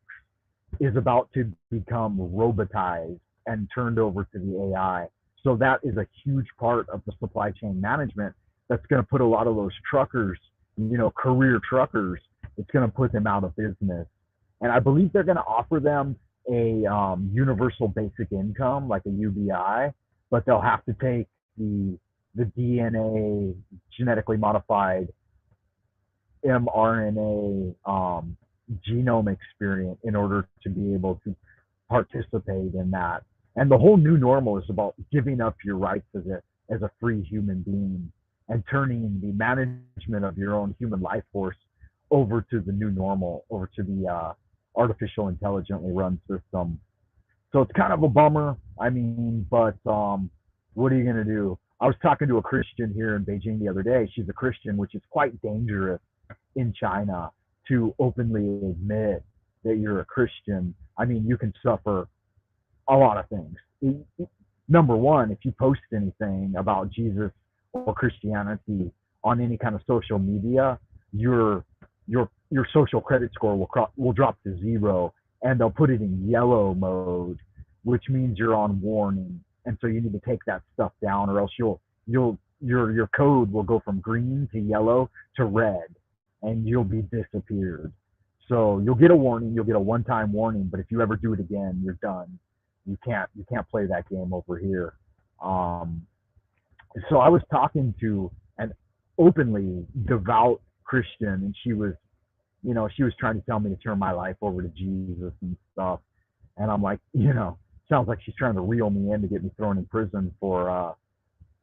is about to become robotized and turned over to the AI. So that is a huge part of the supply chain management that's going to put a lot of those truckers, career truckers, it's going to put them out of business. And I believe they're going to offer them a universal basic income, like a UBI, but they'll have to take the DNA genetically modified mRNA genome experience in order to be able to participate in that. And the whole new normal is about giving up your rights as a free human being and turning the management of your own human life force over to the new normal, over to the artificial intelligently run system. So it's kind of a bummer. I mean, but what are you going to do? I was talking to a Christian here in Beijing the other day. She's a Christian, which is quite dangerous in China to openly admit that you're a Christian. I mean, you can suffer a lot of things. Number one, if you post anything about Jesus or Christianity on any kind of social media, your social credit score will drop to zero, and they'll put it in yellow mode, which means you're on warning. And so you need to take that stuff down, or else your code will go from green to yellow to red, and you'll be disappeared. So you'll get a warning, you'll get a one-time warning, but if you ever do it again, you're done. You can't play that game over here. So I was talking to an openly devout Christian, and she was trying to tell me to turn my life over to Jesus and stuff. And I'm like, sounds like she's trying to reel me in to get me thrown in prison for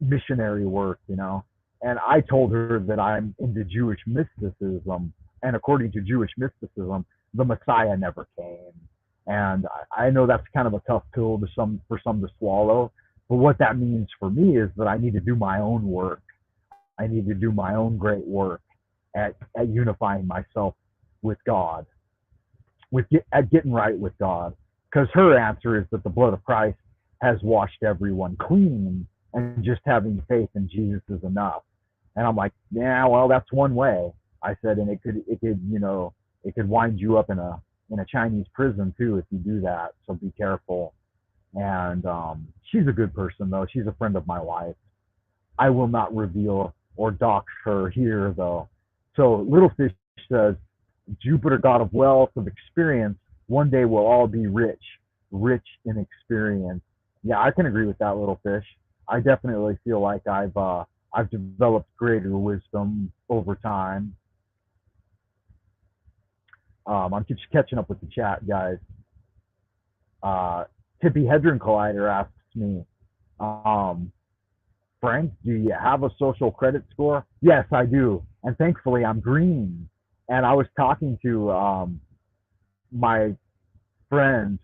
missionary work, And I told her that I'm into Jewish mysticism, and according to Jewish mysticism, the Messiah never came. And I know that's kind of a tough pill for some to swallow. But what that means for me is that I need to do my own work. I need to do my own great work at unifying myself with God, at getting right with God. Because her answer is that the blood of Christ has washed everyone clean, and just having faith in Jesus is enough. And I'm like, yeah, well, that's one way. I said, and it could wind you up in a Chinese prison too if you do that. So be careful. And she's a good person though. She's a friend of my wife. I will not reveal or dox her here though. So Little Fish says, Jupiter, god of wealth, of experience, one day we'll all be rich in experience. Yeah, I can agree with that, Little Fish. I definitely feel like I've developed greater wisdom over time. I'm just catching up with the chat, guys. Tippy Hedron Collider asks me, Frank, do you have a social credit score? Yes, I do. And thankfully, I'm green. And I was talking to my friend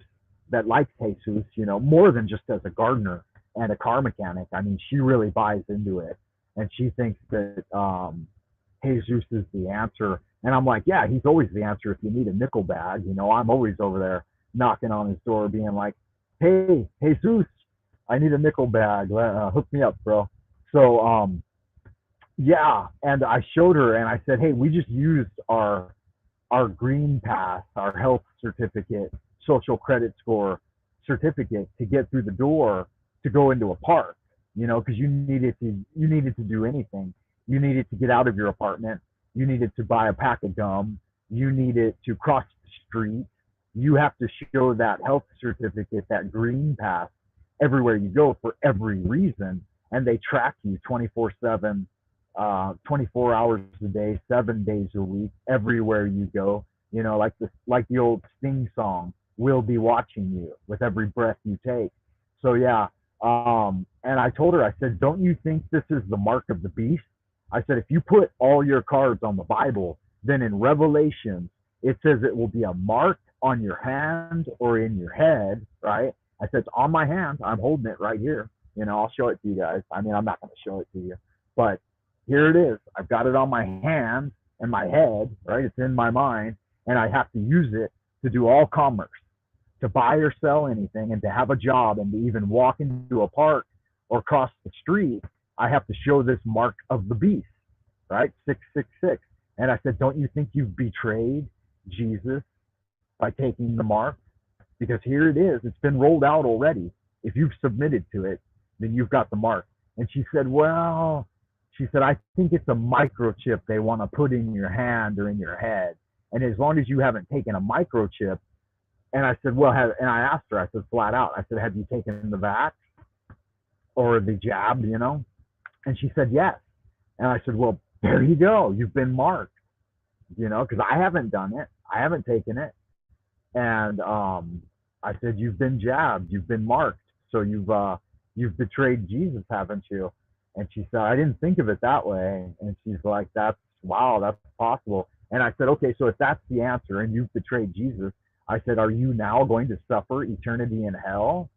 that likes Jesus, more than just as a gardener and a car mechanic. I mean, she really buys into it. And she thinks that Jesus is the answer. And I'm like, yeah, he's always the answer if you need a nickel bag. I'm always over there knocking on his door being like, hey, Jesus, I need a nickel bag. Hook me up, bro. So, yeah. And I showed her and I said, hey, we just used our green pass, our health certificate, social credit score certificate to get through the door to go into a park, because you needed to do anything. You needed to get out of your apartment. You needed to buy a pack of gum. You needed to cross the street. You have to show that health certificate, that green pass, everywhere you go for every reason. And they track you 24/7, 24 hours a day, 7 days a week, everywhere you go. Like the old Sting song, we'll be watching you with every breath you take. So yeah, And I told her, I said, don't you think this is the mark of the beast? I said, if you put all your cards on the Bible, then in Revelation, it says it will be a mark on your hand or in your head, right? I said, it's on my hand. I'm holding it right here. You know, I'll show it to you guys. I mean, I'm not going to show it to you, but here it is. I've got it on my hand and my head, right? It's in my mind, and I have to use it to do all commerce, to buy or sell anything, and to have a job, and to even walk into a park or cross the street. I have to show this mark of the beast, right? 666. And I said, don't you think you've betrayed Jesus by taking the mark? Because here it is. It's been rolled out already. If you've submitted to it, then you've got the mark. And she said, well, she said, I think it's a microchip they want to put in your hand or in your head. And as long as you haven't taken a microchip, and I said, well, and I asked her, I said, flat out, I said, have you taken the vax or the jab, you know? And she said, yes. And I said, well, there you go. You've been marked, you know, because I haven't done it. I haven't taken it. And I said, you've been jabbed. You've been marked. So you've betrayed Jesus, haven't you? And she said, I didn't think of it that way. And she's like, wow, that's possible. And I said, okay, so if that's the answer and you've betrayed Jesus, I said, are you now going to suffer eternity in hell?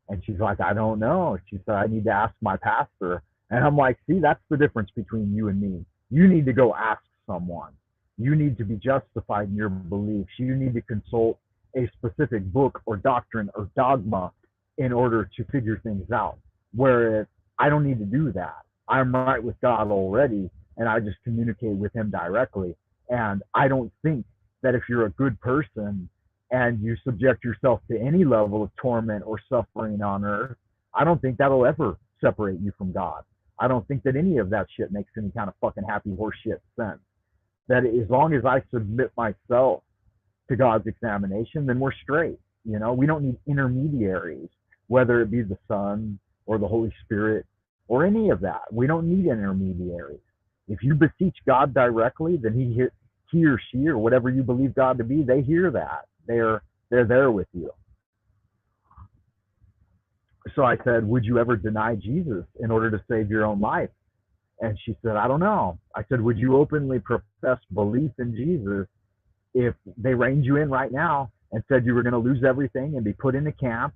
And she's like, I don't know. She said, I need to ask my pastor. And I'm like, see, that's the difference between you and me. You need to go ask someone. You need to be justified in your beliefs. You need to consult a specific book or doctrine or dogma in order to figure things out. Whereas I don't need to do that. I'm right with God already, and I just communicate with him directly. And I don't think that if you're a good person and you subject yourself to any level of torment or suffering on earth, I don't think that'll ever separate you from God. I don't think that any of that shit makes any kind of fucking happy horse shit sense. That as long as I submit myself to God's examination, then we're straight. You know, we don't need intermediaries, whether it be the Son or the Holy Spirit or any of that. We don't need intermediaries. If you beseech God directly, then he or she or whatever you believe God to be, they hear that. They're there with you. So I said, would you ever deny Jesus in order to save your own life? And she said, I don't know. I said, would you openly profess belief in Jesus if they reined you in right now and said you were going to lose everything and be put in a camp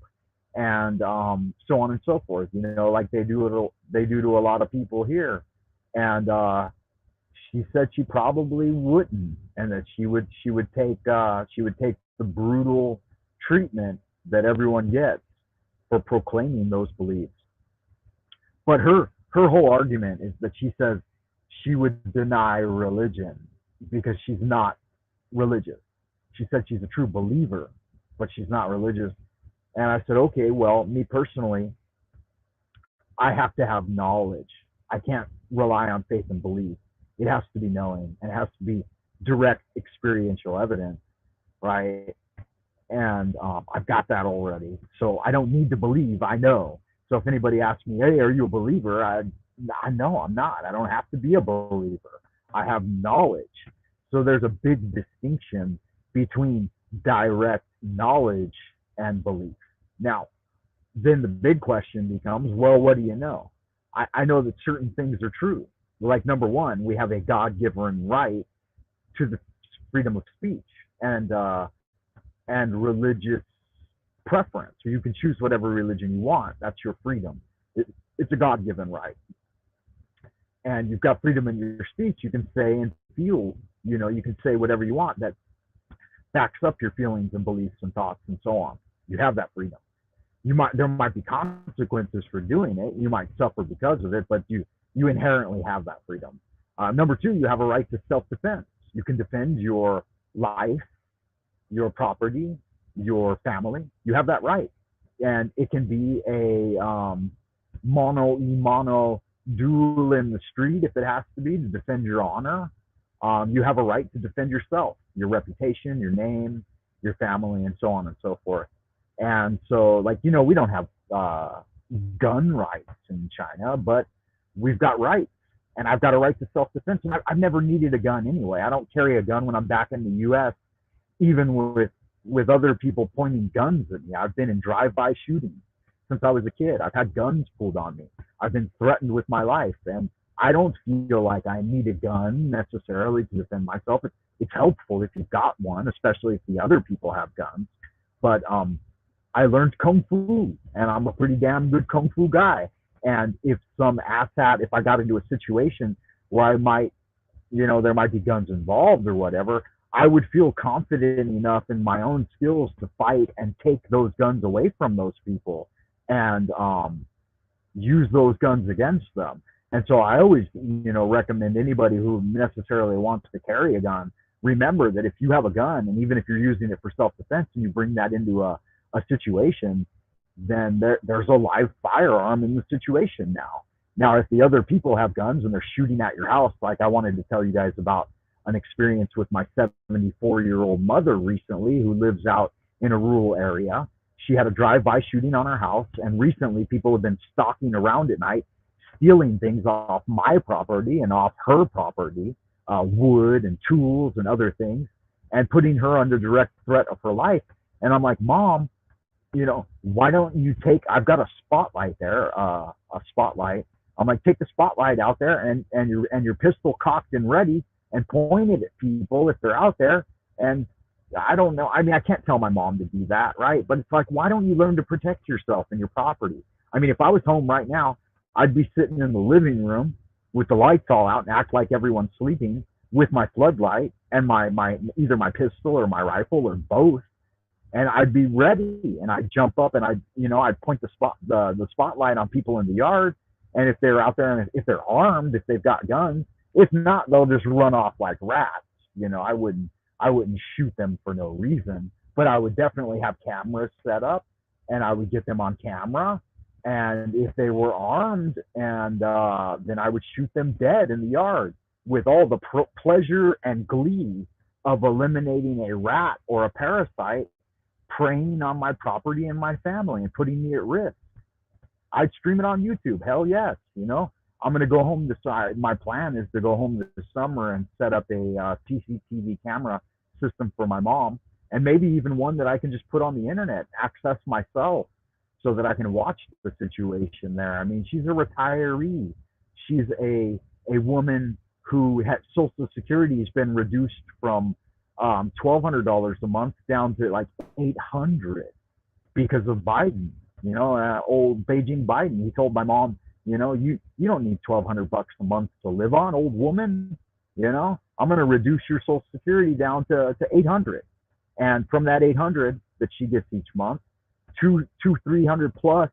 and so on and so forth, you know, like they do to a lot of people here. And she said she probably wouldn't, and that she would take the brutal treatment that everyone gets for proclaiming those beliefs. But her whole argument is that she says she would deny religion because she's not religious. She said she's a true believer, but she's not religious. And I said, okay, well, me personally, I have to have knowledge. I can't rely on faith and belief. It has to be knowing, and it has to be direct experiential evidence, right? And I've got that already. So I don't need to believe, I know. So if anybody asks me, hey, are you a believer? I know I'm not. I don't have to be a believer. I have knowledge. So there's a big distinction between direct knowledge and belief. Now, then the big question becomes, well, what do you know? I know that certain things are true. Like, number one, we have a God-given right to the freedom of speech and religious preference. So you can choose whatever religion you want. That's your freedom. It's a God-given right. And you've got freedom in your speech. You can say and feel, you know, you can say whatever you want that backs up your feelings and beliefs and thoughts and so on. You have that freedom. There might be consequences for doing it. You might suffer because of it, but you inherently have that freedom. Number two, you have a right to self-defense. You can defend your life, your property, your family. You have that right. And it can be a mano duel in the street if it has to be to defend your honor. You have a right to defend yourself, your reputation, your name, your family, and so on and so forth. And so, like, you know, we don't have gun rights in China, but we've got rights. And I've got a right to self-defense. And I've never needed a gun anyway. I don't carry a gun when I'm back in the U.S., even with other people pointing guns at me. I've been in drive-by shootings. since I was a kid. I've had guns pulled on me. I've been threatened with my life, and I don't feel like I need a gun necessarily to defend myself. It's helpful if you've got one, especially if the other people have guns. But I learned kung fu, and I'm a pretty damn good kung fu guy. And if some asshat, if I got into a situation where I might, there might be guns involved or whatever, I would feel confident enough in my own skills to fight and take those guns away from those people and use those guns against them. And so I always, recommend anybody who necessarily wants to carry a gun, remember that if you have a gun, and even if you're using it for self-defense and you bring that into a situation, then there's a live firearm in the situation now. Now, if the other people have guns and they're shooting at your house, like I wanted to tell you guys about an experience with my 74-year-old mother recently who lives out in a rural area. She had a drive-by shooting on her house, and recently people have been stalking around at night, stealing things off my property and off her property, wood and tools and other things, and putting her under direct threat of her life. And I'm like, Mom, why don't you I've got a spotlight there, a spotlight. I'm like, take the spotlight out there and your pistol cocked and ready and point it at people if they're out there. And I don't know. I mean, I can't tell my mom to do that, right? But it's like, why don't you learn to protect yourself and your property? I mean, if I was home right now, I'd be sitting in the living room with the lights all out and act like everyone's sleeping with my floodlight and my either my pistol or my rifle or both. And I'd be ready, and I'd jump up and I'd point the spotlight on people in the yard. And if they're out there and if they're armed, if they've got guns, if not, they'll just run off like rats. I wouldn't shoot them for no reason, but I would definitely have cameras set up, and I would get them on camera. And if they were armed, and then I would shoot them dead in the yard with all the pleasure and glee of eliminating a rat or a parasite preying on my property and my family and putting me at risk. I'd stream it on YouTube. Hell yes. I'm going to go home my plan is to go home this summer and set up a CCTV camera system for my mom, and maybe even one that I can just put on the internet, access myself, so that I can watch the situation there. I mean, she's a retiree. She's a woman who had Social Security has been reduced from $1,200 a month down to like $800 because of Biden. Old Beijing Biden. He told my mom, you don't need $1,200 a month to live on, old woman. I'm going to reduce your Social Security down to $800, and from that $800 that she gets each month, $300 plus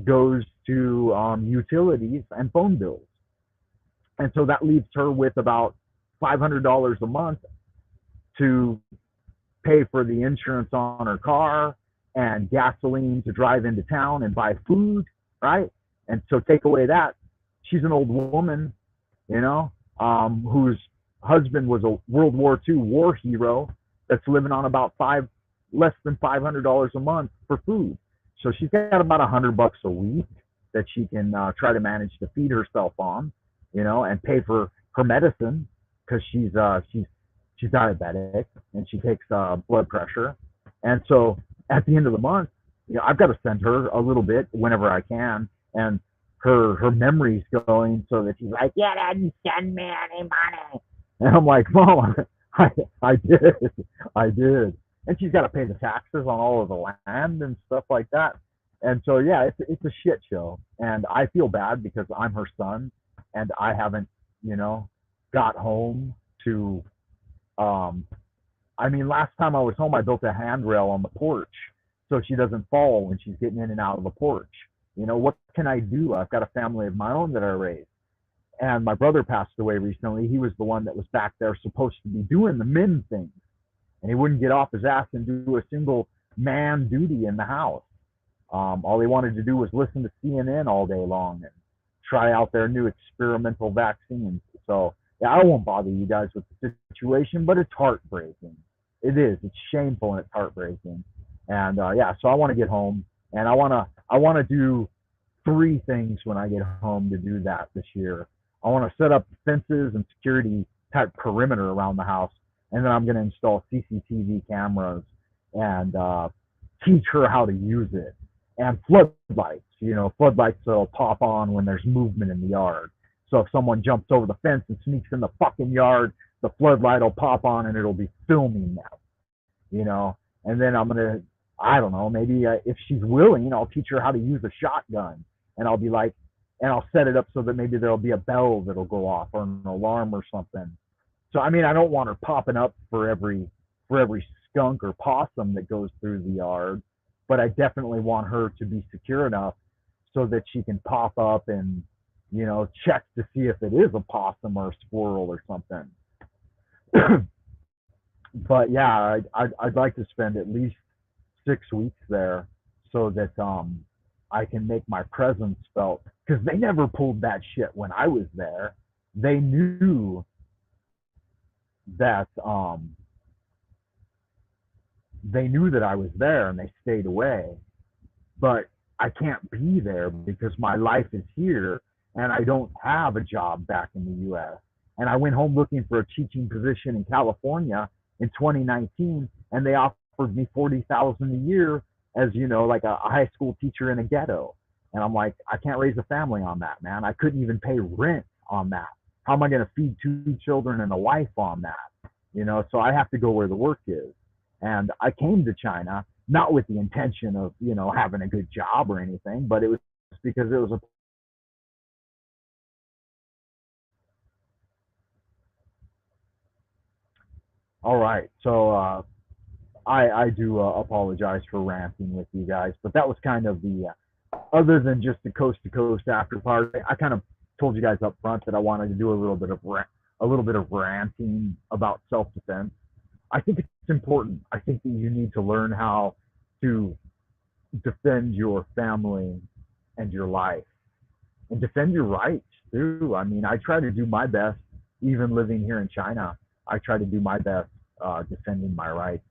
goes to utilities and phone bills, and so that leaves her with about $500 a month to pay for the insurance on her car and gasoline to drive into town and buy food, right? And so take away that, she's an old woman, whose husband was a World War II war hero that's living on about less than $500 a month for food. So she's got about $100 a week that she can try to manage to feed herself on, and pay for her medicine, because she's diabetic and she takes blood pressure. And so at the end of the month, I've got to send her a little bit whenever I can, and her memory's going so that she's like, yeah, Dad, you send me any money. And I'm like, Mom, I did. And she's got to pay the taxes on all of the land and stuff like that. And so, yeah, it's a shit show. And I feel bad because I'm her son and I haven't, got home to, last time I was home, I built a handrail on the porch so she doesn't fall when she's getting in and out of the porch. What can I do? I've got a family of my own that I raised. And my brother passed away recently. He was the one that was back there supposed to be doing the men things. And he wouldn't get off his ass and do a single man duty in the house. All he wanted to do was listen to CNN all day long and try out their new experimental vaccines. So, yeah, I won't bother you guys with the situation, but it's heartbreaking. It is. It's shameful and it's heartbreaking. And so I want to get home, and I want to do 3 things when I get home to do that this year. I want to set up fences and security type perimeter around the house, and then I'm going to install CCTV cameras and teach her how to use it. and floodlights. Floodlights that'll pop on when there's movement in the yard. So if someone jumps over the fence and sneaks in the fucking yard, the floodlight will pop on and it'll be filming them. And then I don't know, maybe if she's willing, I'll teach her how to use a shotgun, and I'll be like, and I'll set it up so that maybe there'll be a bell that'll go off or an alarm or something. So I mean, I don't want her popping up for every skunk or possum that goes through the yard, but I definitely want her to be secure enough so that she can pop up and check to see if it is a possum or a squirrel or something. But yeah, I'd like to spend at least 6 weeks there so that I can make my presence felt, because they never pulled that shit when I was there. They knew that I was there and they stayed away. But I can't be there because my life is here and I don't have a job back in the US. And I went home looking for a teaching position in California in 2019, and they offered me $40,000 a year as like a high school teacher in a ghetto. And I'm like, I can't raise a family on that, man. I couldn't even pay rent on that. How am I going to feed 2 children and a wife on that? So I have to go where the work is. And I came to China not with the intention of having a good job or anything, but it was because it was a all right. So I do apologize for ranting with you guys, but that was kind of the other than just the coast to coast after party. I kind of told you guys up front that I wanted to do a little bit of ranting about self defense. I think it's important. I think that you need to learn how to defend your family and your life and defend your rights too. I mean, I try to do my best, even living here in China. I try to do my best defending my rights.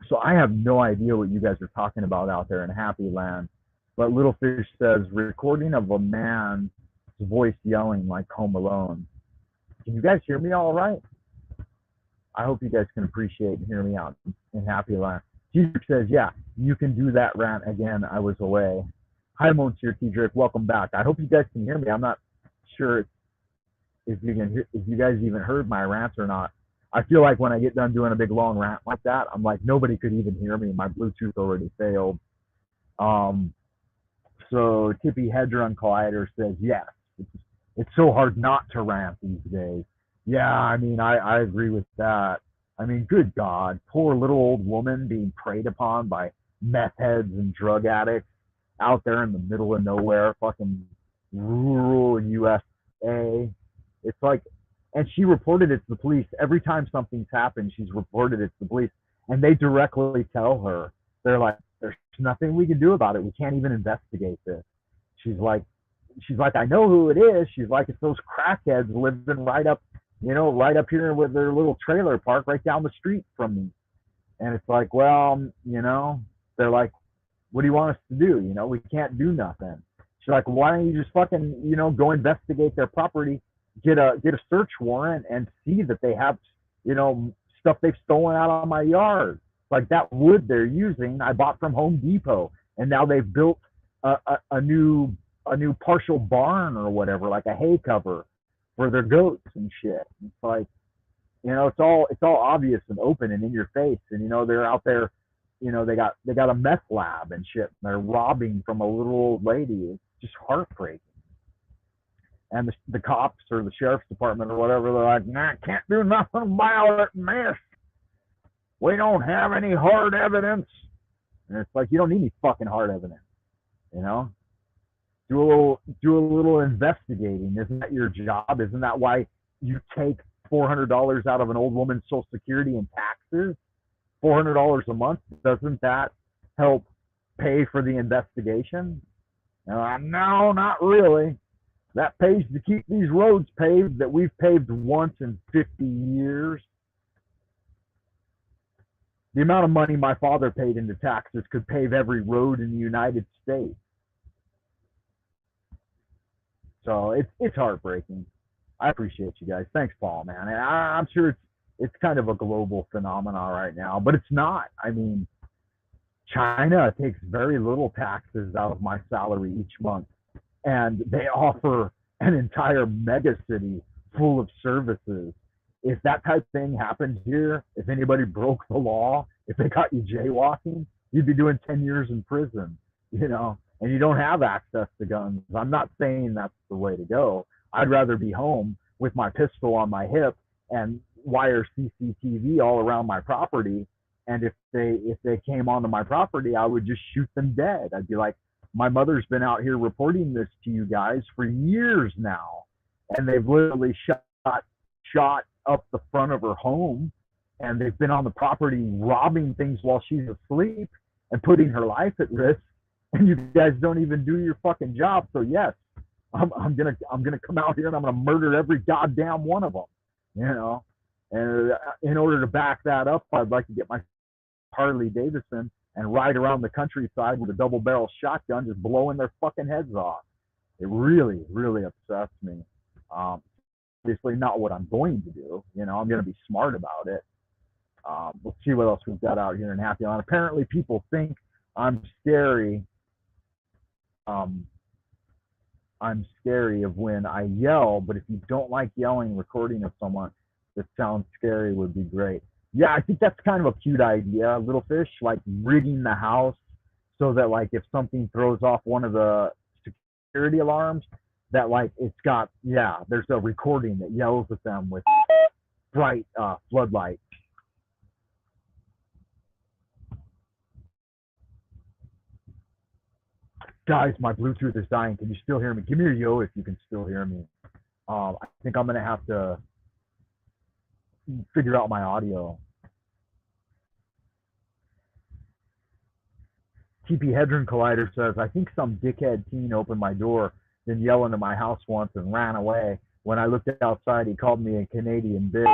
So I have no idea what you guys are talking about out there in Happy Land. But Little Fish says, recording of a man's voice yelling like Home Alone. Can you guys hear me all right? I hope you guys can appreciate and hear me out in Happy Land. Jesus says, yeah, you can do that rant again. I was away. Hi, Monsieur T. Drake. Welcome back. I hope you guys can hear me. I'm not sure if you guys even heard my rants or not. I feel like when I get done doing a big long rant like that, I'm like, nobody could even hear me. My Bluetooth already failed. So Tippy Hedron Collider says, yes, it's so hard not to rant these days. Yeah, I mean, I agree with that. I mean, good God, poor little old woman being preyed upon by meth heads and drug addicts out there in the middle of nowhere, fucking rural USA. It's like, and she reported it to the police. Every time something's happened, she's reported it to the police, and they directly tell her, they're like, there's nothing we can do about it. We can't even investigate this. She's like, I know who it is. She's like, it's those crackheads living right up here with their little trailer park right down the street from me. And it's like, well, they're like, what do you want us to do? We can't do nothing. She's like, why don't you just fucking, go investigate their property, get a search warrant and see that they have, stuff they've stolen out of my yard. Like that wood they're using, I bought from Home Depot, and now they've built a new partial barn or whatever, like a hay cover for their goats and shit. It's like, it's all obvious and open and in your face. And they're out there, they got a meth lab and shit. And they're robbing from a little old lady. It's just heartbreaking. And the cops or the sheriff's department or whatever, they're like, nah, can't do nothing about it, miss. We don't have any hard evidence. And it's like, you don't need any fucking hard evidence. Do a little investigating. Isn't that your job? Isn't that why you take $400 out of an old woman's Social Security in taxes? $400 a month, doesn't that help pay for the investigation? No, not really. That pays to keep these roads paved that we've paved once in 50 years. The amount of money my father paid into taxes could pave every road in the United States. So it's heartbreaking. I appreciate you guys. Thanks, Paul, man. And I'm sure it's kind of a global phenomenon right now, but it's not. I mean, China takes very little taxes out of my salary each month, and they offer an entire mega city full of services. If that type of thing happened here, if anybody broke the law, if they caught you jaywalking, you'd be doing 10 years in prison, you know, and you don't have access to guns. I'm not saying that's the way to go. I'd rather be home with my pistol on my hip and wire CCTV all around my property. And if they came onto my property, I would just shoot them dead. I'd be like, my mother's been out here reporting this to you guys for years now, and they've literally shot up the front of her home, and they've been on the property robbing things while she's asleep and putting her life at risk. And you guys don't even do your fucking job. So yes, I'm gonna come out here and I'm gonna murder every goddamn one of them. You know, and in order to back that up, I'd like to get my Harley Davidson and ride around the countryside with a double barrel shotgun, just blowing their fucking heads off. It really, really upsets me. Obviously, not what I'm going to do. You know, I'm going to be smart about it. Let's see what else we've got out here in Happy Land. Apparently, people think I'm scary. I'm scary of when I yell, but if you don't like yelling, recording of someone that sounds scary would be great. Yeah, I think that's kind of a cute idea, Little Fish, like rigging the house so that like if something throws off one of the security alarms, that like it's got, yeah, there's a recording that yells at them with bright floodlights. Guys, my Bluetooth is dying. Can you still hear me? Give me your yo if you can still hear me. I think I'm gonna have to figure out my audio. TP Hedron Collider says, I think some dickhead teen opened my door, then yelled into my house once and ran away. When I looked outside, he called me a Canadian bitch.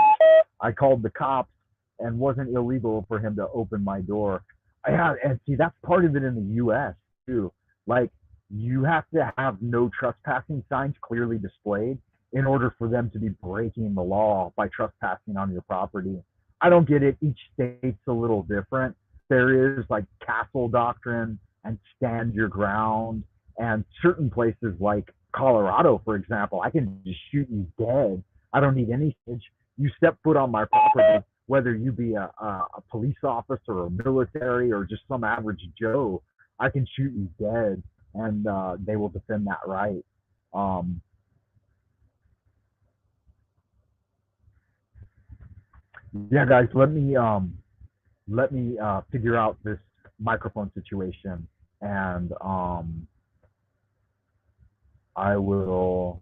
I called the cops and wasn't illegal for him to open my door. Yeah, and see, that's part of it in the U.S. too. Like, you have to have no trespassing signs clearly displayed in order for them to be breaking the law by trespassing on your property. I don't get it. Each state's a little different. There is like castle doctrine and stand your ground, and certain places like Colorado, for example, I can just shoot you dead. I don't need any stage. You step foot on my property, whether you be a police officer or military or just some average Joe, I can shoot you dead, and they will defend that right. Um, yeah, guys, let me figure out this microphone situation, and I will.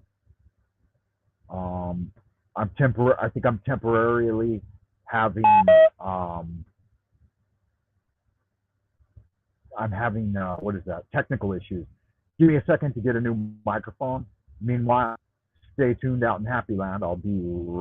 Um, I think I'm temporarily having. Um, I'm having what is that? Technical issues. Give me a second to get a new microphone. Meanwhile, stay tuned out in Happy Land. I'll be